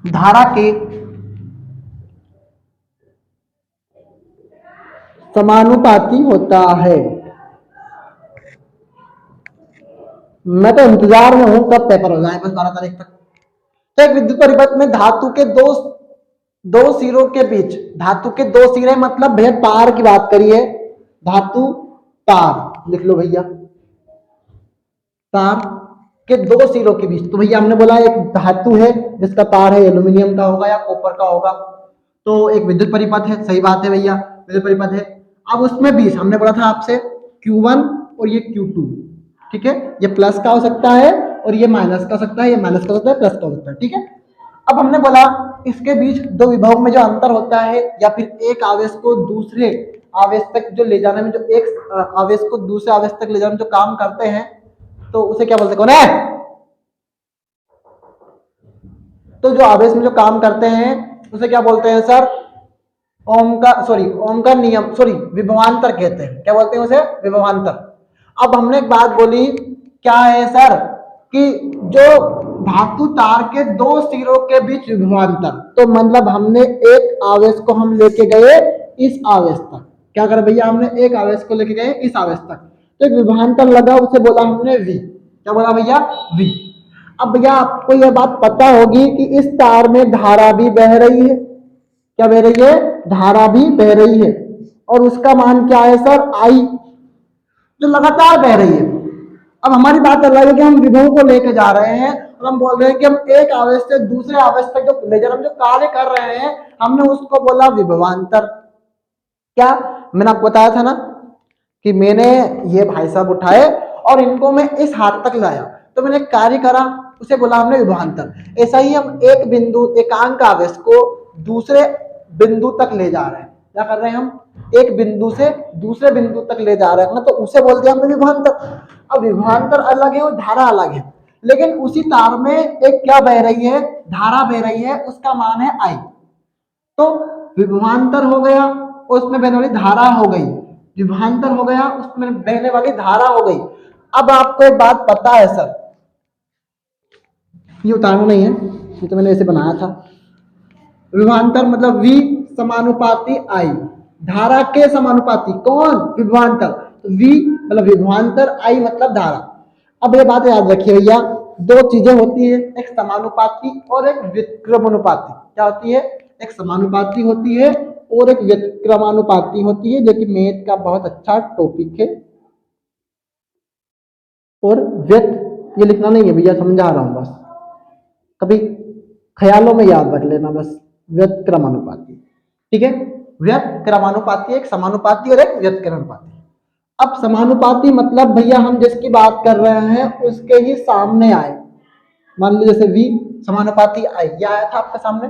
धारा के समानुपाती होता है। मैं तो इंतजार में हूं कब पेपर हो जाए, बस 12 तारीख तक। तो एक विद्युत परिपथ में धातु के दो दो सिरों के बीच, धातु के दो सिरे मतलब भैया तार की बात करिए। धातु तार लिख लो भैया। तार के दो सिरों के बीच, तो भैया हमने बोला एक धातु है जिसका तार है एल्यूमिनियम का होगा या कॉपर का होगा, तो एक विद्युत परिपथ है। सही बात है भैया, विद्युत परिपथ है। अब उसमें बीच हमने बोला था आपसे Q1 और ये Q2, ठीक है। ये प्लस का हो सकता है और ये माइनस का हो सकता है, ये माइनस का हो सकता है, प्लस का हो सकता है, ठीक है। अब हमने बोला इसके बीच दो विभव में जो अंतर होता है या फिर एक आवेश को दूसरे आवेश तक जो ले जाने में, जो एक आवेश को दूसरे आवेश तक ले जाने में जो काम करते हैं, तो उसे क्या बोलते हैं? कौन है? तो जो आवेश में जो काम करते हैं उसे क्या बोलते हैं सर? ओम का नियम, विभवांतर कहते हैं। क्या बोलते हैं उसे? विभवांतर। अब हमने एक बात बोली, क्या है सर? कि जो धातु तार के दो सिरों के बीच विभवांतर, तो मतलब हमने एक आवेश को हम लेके गए इस आवेश तक। क्या करें भैया? हमने एक आवेश को लेके गए इस आवेश तक, तो एक विभवांतर लगा, उसे बोला हमने V। क्या बोला भैया? V। अब भैया आपको यह बात पता होगी कि इस तार में धारा भी बह रही है। क्या बह रही है? धारा भी बह रही है। और उसका मान क्या है सर? I, जो लगातार बह रही है। अब हमारी बात अलग है कि हम विभव को लेके जा रहे हैं और हम बोल रहे हैं कि हम एक आवेश से दूसरे आवेश तक जो ले जा रहे हैं, जो कार्य कर रहे हैं, हमने उसको बोला विभवांतर। क्या मैंने आपको बताया था ना कि मैंने ये भाई साहब उठाए और इनको मैं इस हाथ तक लाया, तो मैंने कार्य करा, उसे बोला हमने विभवांतर। ऐसा ही हम एक बिंदु एकांक आवेश को दूसरे बिंदु तक ले जा रहे हैं। क्या कर रहे हैं? हम एक बिंदु से दूसरे बिंदु तक ले जा रहे हैं ना, तो उसे बोल दिया हमने विभवांतर। अब विभवांतर अलग है और धारा अलग है, लेकिन उसी तार में एक क्या बह रही है? धारा बह रही है, उसका मान है I। तो विभवांतर हो गया, उसमें बहने वाली धारा हो गई। विभवांतर हो गया, उसमें बहने वाली धारा हो गई। अब आपको एक बात पता है सर, ये उतारना नहीं है, ये तो मैंने ऐसे बनाया था। विभवांतर मतलब V समानुपाती I, धारा के समानुपाती। कौन? विभवांतर। तो V मतलब विभवांतर, I मतलब धारा। अब ये बात याद रखिए भैया, दो चीजें होती है, एक समानुपाती और एक व्युत्क्रमानुपाती। क्या होती है? एक समानुपाती होती है और एक व्युत्क्रमानुपाती होती है, जो कि मैथ का बहुत अच्छा टॉपिक है। और व्यक्त ये लिखना नहीं है भैया, समझा रहा हूं बस, कभी ख्यालों में याद रख लेना बस। व्युत्क्रमानुपाती, ठीक है। व्युत्क्रमानुपाती एक समानुपाती और एक व्युत्क्रमानुपाती। अब समानुपाती मतलब भैया हम जिसकी बात कर रहे हैं उसके ही सामने आए। मान लीजिए जैसे V समानुपाती I, ये आया था आपके सामने,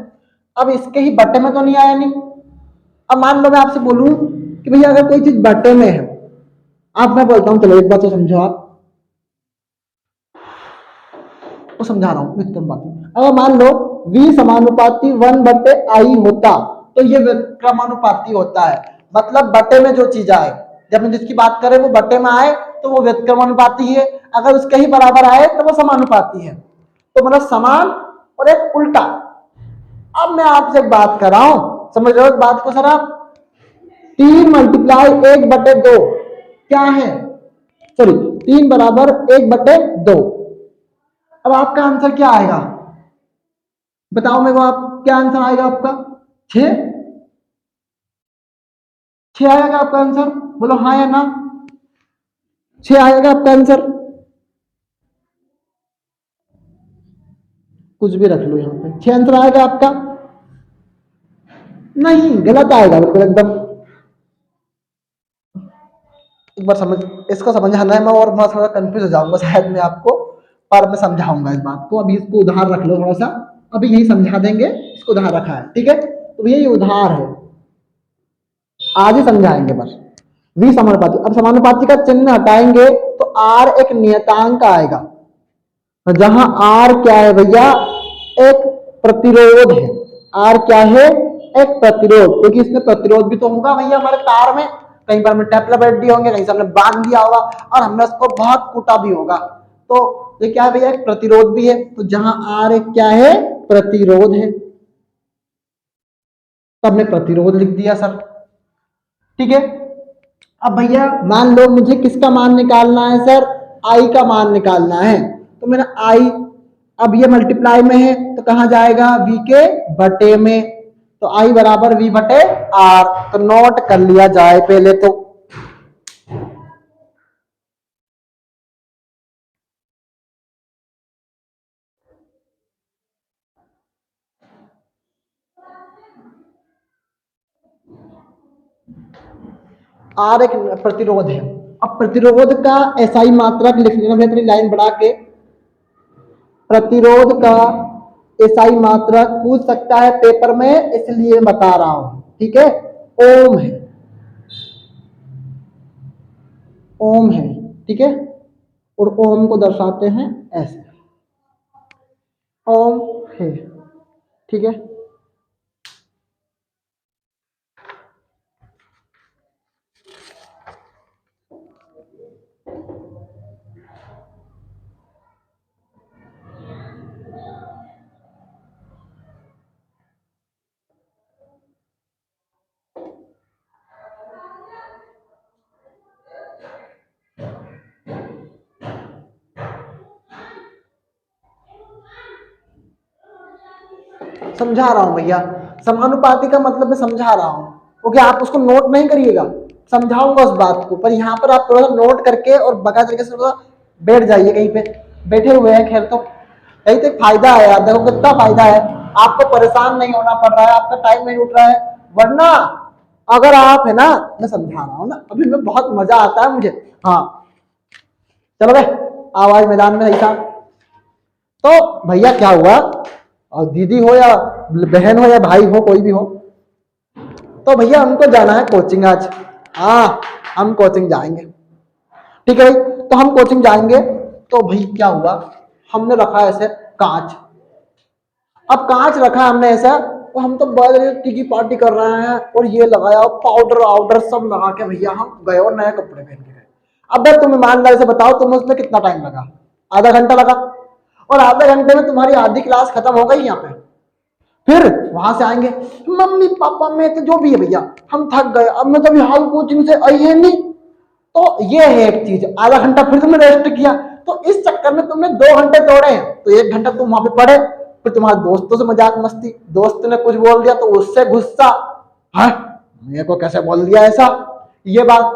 अब इसके ही बटे में तो नहीं आया नहीं। अब मान लो मैं आपसे बोलूं कि भैया अगर कोई चीज बटे में है, अब मैं बोलता हूं चलो एक बात तो समझो आप, वो समझा रहा हूँ व्युत्क्रमानुपाती। अगर मान लो v समानुपाती 1/i होता तो ये व्युत्क्रमानुपाती होता है, मतलब बटे में जो चीज आए, जब हम जिसकी बात करें वो बटे में आए तो वो व्युत्क्रमानुपाती है, अगर उसके ही बराबर आए तो वो समानुपाती है। तो मतलब समान और एक उल्टा। अब मैं आपसे एक बात कर रहा हूं, समझ रहे हो इस बात को सर आप? 3 × 1/2 क्या है? सॉरी, 3 = 1/2। अब आपका आंसर क्या आएगा? बताओ मेरे को, आप क्या आंसर आएगा आपका? 6? 6 आएगा आपका आंसर? बोलो हाँ या ना। 6 आएगा आपका आंसर? कुछ भी रख लो यहाँ पे, 6 आंसर आएगा आपका? नहीं, गलत आएगा बिल्कुल एकदम। एक बार समझ, इसको समझाना है मैं, और मैं थोड़ा कंफ्यूज हो जाऊंगा शायद मैं आपको, पर मैं समझाऊंगा इस बात को। अभी इसको उधार रख लो थोड़ा सा, अभी यही समझा देंगे। इसको उधार रखा है, ठीक है? तो यही उधार है, आज ही समझाएंगे बस। वी समानुपाती, अब समानुपाती का चिन्ह हटाएंगे तो आर एक नियतांक आएगा, जहां आर क्या है भैया? एक प्रतिरोध है। आर क्या है? एक प्रतिरोध, क्योंकि इसमें प्रतिरोध भी तो होगा भैया हमारे तार में, कहीं पर हमने टेपला बैठ दिए होंगे, कहीं से हमने बांध दिया होगा और हमने उसको बहुत कूटा भी होगा। तो ये क्या है भैया? एक प्रतिरोध भी है। तो जहां आर एक क्या है? प्रतिरोध है, तो हमने प्रतिरोध लिख दिया सर, ठीक है? अब भैया मान लो मुझे किसका मान निकालना है सर? आई का मान निकालना है। तो मेरा आई, अब ये मल्टीप्लाई में है तो कहां जाएगा? वी के बटे में। तो आई बराबर वी बटे आर, तो नोट कर लिया जाए पहले तो। आर एक प्रतिरोध है। अब प्रतिरोध का एसआई मात्रक लिख लेना, मैं अपनी लाइन बढ़ा के। प्रतिरोध का एसआई मात्रक पूछ सकता है पेपर में, इसलिए बता रहा हूं, ठीक है? ओम है, ओम है, ठीक है? और ओम को दर्शाते हैं ऐसे, ओम है, ठीक है? समझा रहा हूं भैया, समानुपाती का मतलब मैं समझा रहा हूं, क्योंकि आप उसको नोट नहीं करिएगा, समझाऊंगा उस बात को, पर यहाँ पर आप थोड़ा सा नोट करके और बका तरीके से थोड़ा बैठ जाइए कहीं पे, बैठे हुए हैं खैर, तो यही तो फायदा है यार, देखो कितना फायदा है, आपको परेशान नहीं होना पड़ रहा है, आपका टाइम नहीं उठ रहा है। वरना अगर आप है ना, मैं समझा रहा हूँ ना अभी, मैं बहुत मजा आता है मुझे। हाँ चलो भाई, आवाज मैदान में ऐसा। तो भैया क्या हुआ, और दीदी हो या बहन हो या भाई हो, कोई भी हो, तो भैया हमको जाना है कोचिंग आज। हाँ, हम कोचिंग जाएंगे, ठीक है भाई? तो हम कोचिंग जाएंगे। तो भाई क्या हुआ, हमने रखा ऐसे कांच, अब कांच रखा हमने ऐसा, तो हम तो बर्थडे की पार्टी कर रहे हैं और ये लगाया पाउडर वाउडर सब लगा के भैया हम गए और नए कपड़े पहन के गए। अब भाई तुम ईमानदारी से बताओ, तुम्हें उसमें कितना टाइम लगा? आधा घंटा लगा, और आधे घंटे में तुम्हारी आधी क्लास खत्म हो गई यहाँ पे। फिर वहां से आएंगे, मम्मी पापा मैं तो जो भी है भैया हम थक गए, अब मैं तो हाल कोचिंग से आई है नहीं। तो ये है एक चीज, आधा घंटा फिर तुमने रेस्ट किया, तो इस चक्कर में तुमने 2 घंटे तोड़े हैं, तो 1 घंटा तुम वहां पे पढ़े, फिर तुम्हारे दोस्तों से मजाक मस्ती, दोस्त ने कुछ बोल दिया तो उससे गुस्सा, हाँ मेरे को कैसे बोल दिया ऐसा, ये बात।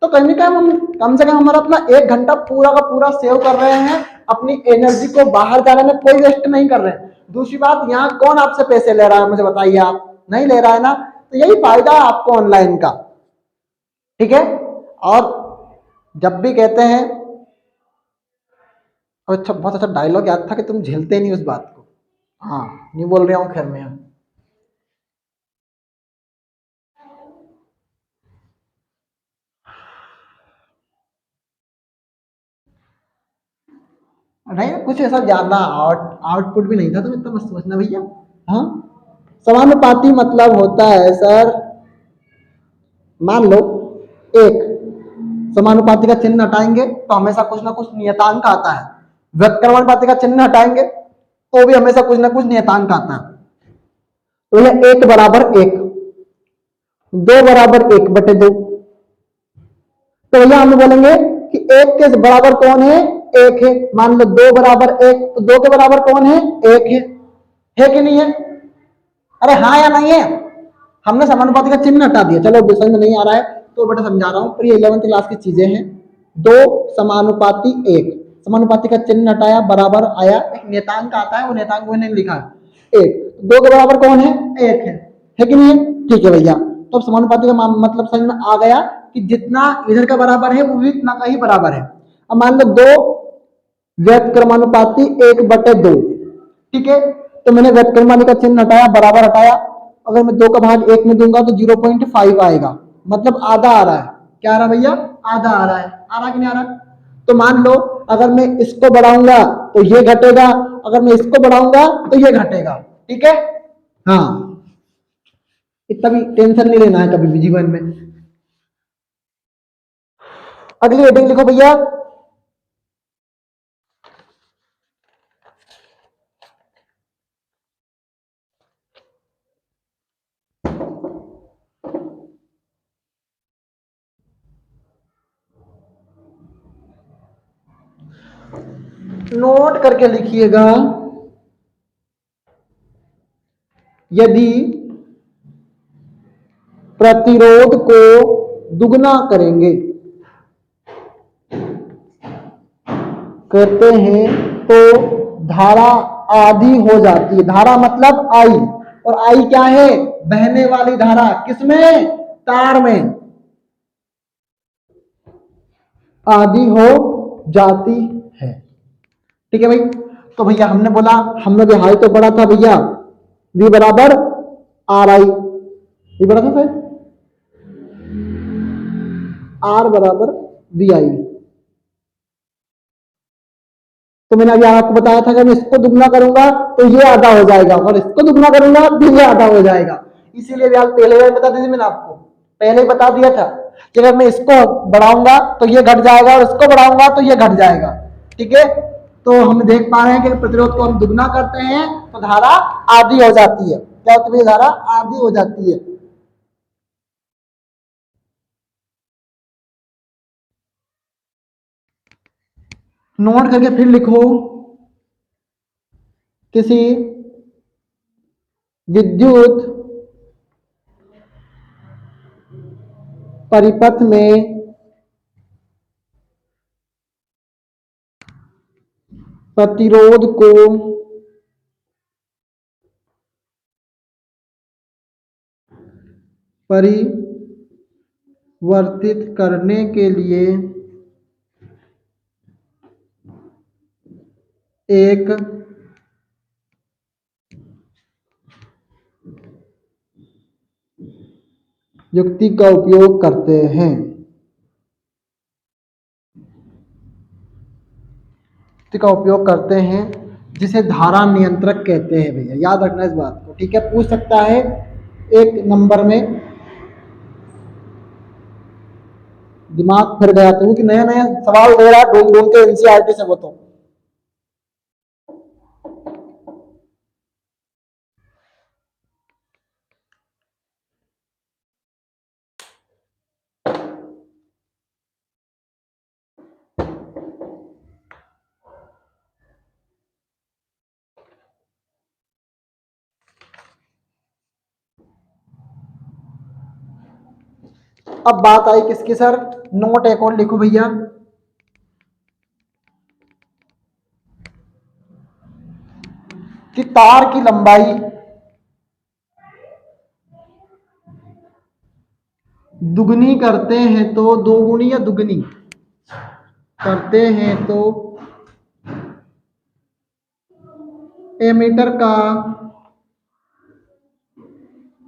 तो कहीं ना कहीं हम कम से कम हमारा अपना 1 घंटा पूरा का पूरा सेव कर रहे हैं, अपनी एनर्जी को बाहर जाने में कोई वेस्ट नहीं कर रहे हैं। दूसरी बात, यहाँ कौन आपसे पैसे ले रहा है मुझे बताइए, आप नहीं ले रहा है ना, तो यही फायदा है आपको ऑनलाइन का, ठीक है? और जब भी कहते हैं, और अच्छा बहुत अच्छा डायलॉग याद था कि तुम झेलते नहीं उस बात को। हाँ, नहीं बोल रहा हूँ खैर मैं यहाँ। नहीं कुछ ऐसा ज्यादा आउटपुट भी नहीं था, तुम इतना मत सोचना भैया। हाँ, समानुपाती मतलब होता है सर, मान लो एक समानुपाती का चिन्ह हटाएंगे तो हमेशा कुछ ना कुछ नियतांक आता है, व्युत्क्रमानुपाती का चिन्ह हटाएंगे तो भी हमेशा कुछ ना कुछ नियतांक आता है। तो यह एक बराबर एक, दो बराबर एक बटे दो, तो भैया हम बोलेंगे कि एक के बराबर कौन है, एक है। मान लो दो बराबर एक, तो दो के बराबर कौन है, एक है कि नहीं है? अरे हाँ या नहीं है? हमने समानुपाती का चिन्ह हटा दिया, चलो समझ में नहीं आ रहा है तो बेटा समझा रहा हूँ, पर ये 11th क्लास की चीजें हैं। दो समानुपाती एक, समानुपाती का चिन्ह हटाया, बराबर आया, एक नियतांक आता है, वो नियतांक मैंने लिखा एक, दो के बराबर कौन है, एक है कि नहीं है? ठीक है भैया, तो समानुपाती का मतलब समझ में आ गया कि जितना इधर का बराबर है वो भी इतना का ही बराबर है। अब मान लो दो व्युत्क्रमानुपाती एक बटे दो, ठीक है, तो मैंने व्युत्क्रमानुपाती का चिन्ह हटाया, बराबर हटाया, अगर मैं दो का भाग एक में दूंगा तो 0.5 आएगा, मतलब आधा आ रहा है। क्या आ रहा है भैया, आधा आ रहा है, आ रहा कि नहीं आ रहा? तो मान लो अगर मैं इसको बढ़ाऊंगा तो ये घटेगा, अगर मैं इसको बढ़ाऊंगा तो ये घटेगा, ठीक है? हाँ, इतना भी टेंशन नहीं लेना है कभी भी जीवन में। अगली हेडिंग लिखो भैया, नोट करके लिखिएगा, यदि प्रतिरोध को दुगना करेंगे करते हैं तो धारा आधी हो जाती है। धारा मतलब आई, और आई क्या है, बहने वाली धारा, किसमें, तार में, आधी हो जाती है। ठीक है भाई, तो भैया हमने बोला, हमने भी हाई तो पढ़ा था भैया, V बराबर आर आई, ये बड़ा था सर, आर बराबर वी आई। तो मैंने अभी आपको बताया था कि मैं इसको दुगना करूंगा तो ये आधा हो जाएगा, और इसको दुगना करूंगा तो ये आधा हो जाएगा। इसीलिए भी आप पहले बार बता दीजिए, मैंने आपको पहले ही बता दिया था कि अगर मैं इसको बढ़ाऊंगा तो ये घट जाएगा, और इसको बढ़ाऊंगा तो ये घट जाएगा। ठीक है, तो हम देख पा रहे हैं कि प्रतिरोध को हम दुगना करते हैं तो धारा आधी हो जाती है। क्या होती है, धारा आधी हो जाती है। नोट करके फिर लिखो, किसी विद्युत परिपथ में प्रतिरोध को परिवर्तित करने के लिए एक युक्ति का उपयोग करते हैं। युक्ति का उपयोग करते हैं जिसे धारा नियंत्रक कहते हैं भैया, याद रखना इस बात को। ठीक है, पूछ सकता है एक नंबर में, दिमाग फिर गया तो कि नया नया सवाल दे रहा है ढूंढ ढूंढ के एनसीईआरटी से, वो तो अब बात आई किसकी सर, नोट एक और लिखो भैया, कि तार की लंबाई दुगनी करते हैं तो, दोगुनी या दुगनी करते हैं तो एमीटर का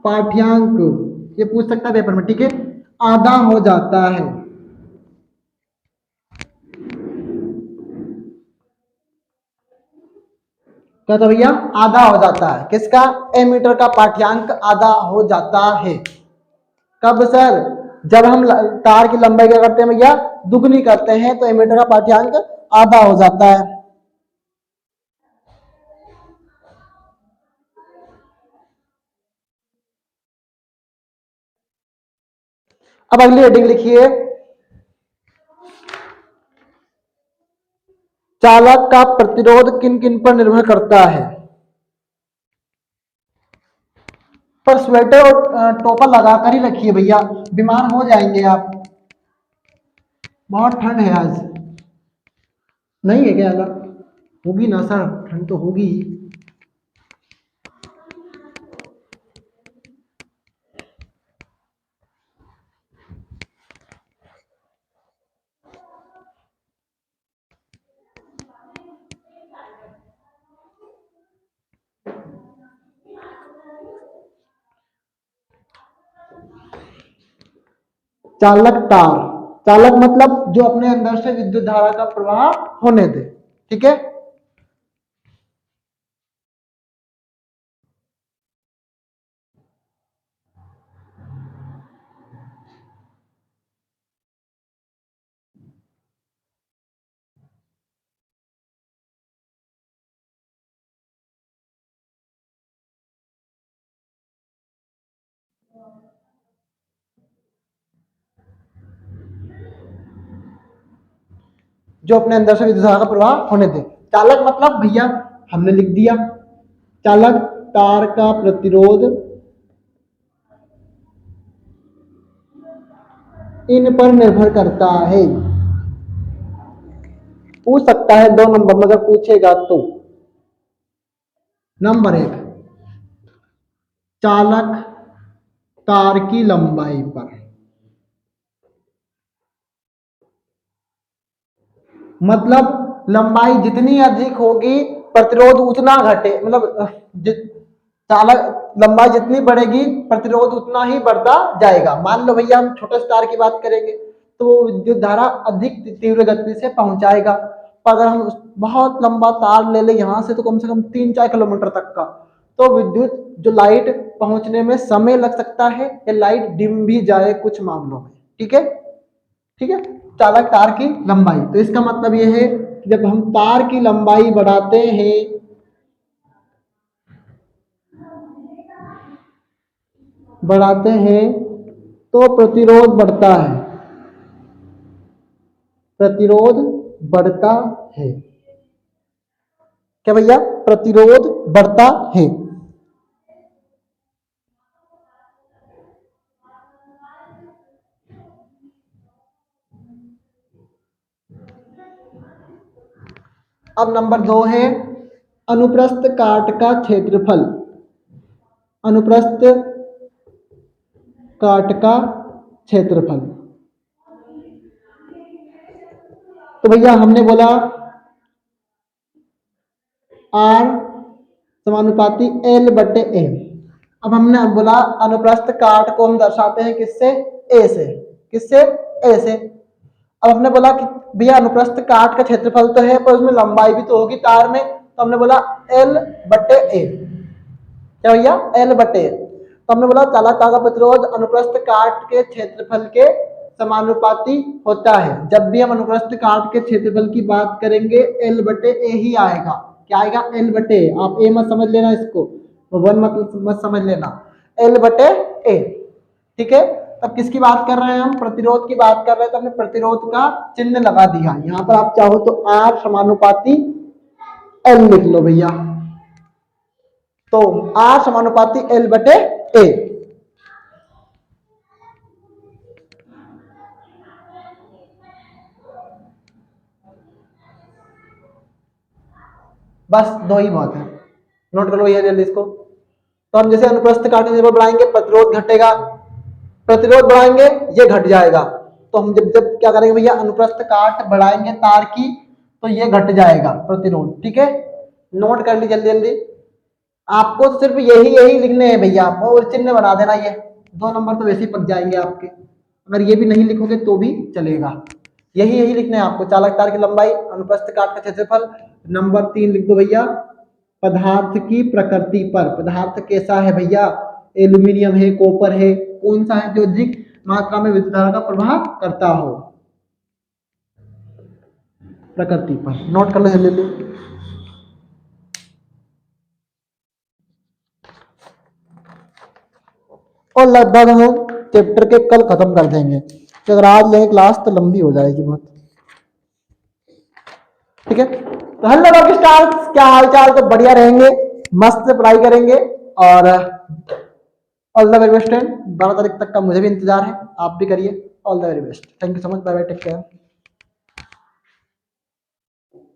पाठ्यांक, ये पूछ सकता है पेपर में, ठीक है, आधा हो जाता है। क्या था भैया, आधा हो जाता है। किसका, एमीटर का पाठ्यांक आधा हो जाता है। कब सर, जब हम तार की लंबाई क्या करते हैं भैया, दुगनी करते हैं, तो एमीटर का पाठ्यांक आधा हो जाता है। अब अगली हेडिंग लिखिए, चालक का प्रतिरोध किन किन पर निर्भर करता है। पर स्वेटर और टोपा लगाकर ही रखिए भैया, बीमार हो जाएंगे आप, बहुत ठंड है आज। नहीं है क्या अलग, होगी ना सर, ठंड तो होगी ही। चालक तार, चालक मतलब जो अपने अंदर से विद्युत धारा का प्रवाह होने दे, ठीक है। जो अपने अंदर से विद्युत धारा का प्रवाह होने दे। चालक मतलब भैया हमने लिख दिया, चालक तार का प्रतिरोध इन पर निर्भर करता है। पूछ सकता है 2 नंबर में अगर पूछेगा तो। नंबर 1, चालक तार की लंबाई पर, मतलब लंबाई जितनी अधिक होगी प्रतिरोध उतना घटे, मतलब चालक लंबाई जितनी बढ़ेगी प्रतिरोध उतना ही बढ़ता जाएगा। मान लो भैया हम छोटे तार की बात करेंगे तो वो विद्युत धारा अधिक तीव्र गति से पहुंचाएगा, पर अगर हम बहुत लंबा तार ले ले यहाँ से, तो कम से कम 3-4 किलोमीटर तक का, तो विद्युत जो लाइट पहुंचने में समय लग सकता है, या लाइट डिम भी जाए कुछ मामलों में, ठीक है। ठीक है, चालक तार की लंबाई, तो इसका मतलब यह है कि जब हम तार की लंबाई बढ़ाते हैं तो प्रतिरोध बढ़ता है, प्रतिरोध बढ़ता है। क्या भैया, प्रतिरोध बढ़ता है। अब नंबर 2 है अनुप्रस्थ काट का क्षेत्रफल, अनुप्रस्थ काट का क्षेत्रफल। तो भैया हमने बोला आर समानुपाती एल बटे ए। अब हमने बोला अनुप्रस्थ काट को हम दर्शाते हैं किससे, ए से, किससे, ए से। अब हमने बोला कि भैया अनुप्रस्थ काट का क्षेत्रफल तो है, पर उसमें लंबाई भी तो होगी तार में, तो हमने बोला एल बटे ए। क्या भैया, एल बटे ए। तो हमने बोला चालक तार का प्रतिरोध अनुप्रस्थ काट के क्षेत्रफल के समानुपाती होता है। जब भी हम अनुप्रस्थ काट के क्षेत्रफल की बात करेंगे एल बटे ए ही आएगा। क्या आएगा, एल बटे ए। आप ए मत समझ लेना इसको, वन मत समझ लेना, एल बटे ए, ठीक है। तब किसकी बात कर रहे हैं हम, प्रतिरोध की बात कर रहे हैं, तो हमने प्रतिरोध का चिन्ह लगा दिया। यहाँ पर आप चाहो तो आर समानुपाती एल लिख लो भैया, तो आर समानुपाती एल बटे ए। बस 2 ही बहुत है, नोट कर लो ये जल्दी इसको। तो हम जैसे अनुप्रस्थ काट के बढ़ाएंगे प्रतिरोध घटेगा, प्रतिरोध बढ़ाएंगे ये घट जाएगा। तो हम जब जब क्या करेंगे भैया, अनुप्रस्थ काट बढ़ाएंगे तार की, तो ये घट जाएगा प्रतिरोध, ठीक है। नोट कर ली जल्दी जल्दी। आपको तो सिर्फ यही यही लिखने हैं भैया, और चिन्ह बना देना, ये 2 नंबर तो वैसे ही पक जाएंगे आपके। अगर ये भी नहीं लिखोगे तो भी चलेगा, यही यही लिखना है आपको। चालक तार की लंबाई, अनुप्रस्थ काट का क्षेत्रफल, नंबर 3 लिख दो भैया पदार्थ की प्रकृति पर, पदार्थ कैसा है भैया, एल्यूमिनियम है, कॉपर है, कौन सा है जो अधिक मात्रा में विद्युत धारा का प्रवाह करता हो, प्रकृति पर। नोट कर लो जल्दी जल्दी। और लगभग हम चैप्टर के कल खत्म कर देंगे, तो अगर आज लें क्लास तो लंबी हो जाएगी बहुत। ठीक है, तो हेलो रॉक स्टार्स, क्या हाल चाल, तो बढ़िया रहेंगे, मस्त से पढ़ाई करेंगे, और ऑल द वेरी बेस्ट। 12 तारीख तक का मुझे भी इंतजार है, आप भी करिए। All the very best, thank you so much, bye bye, take care.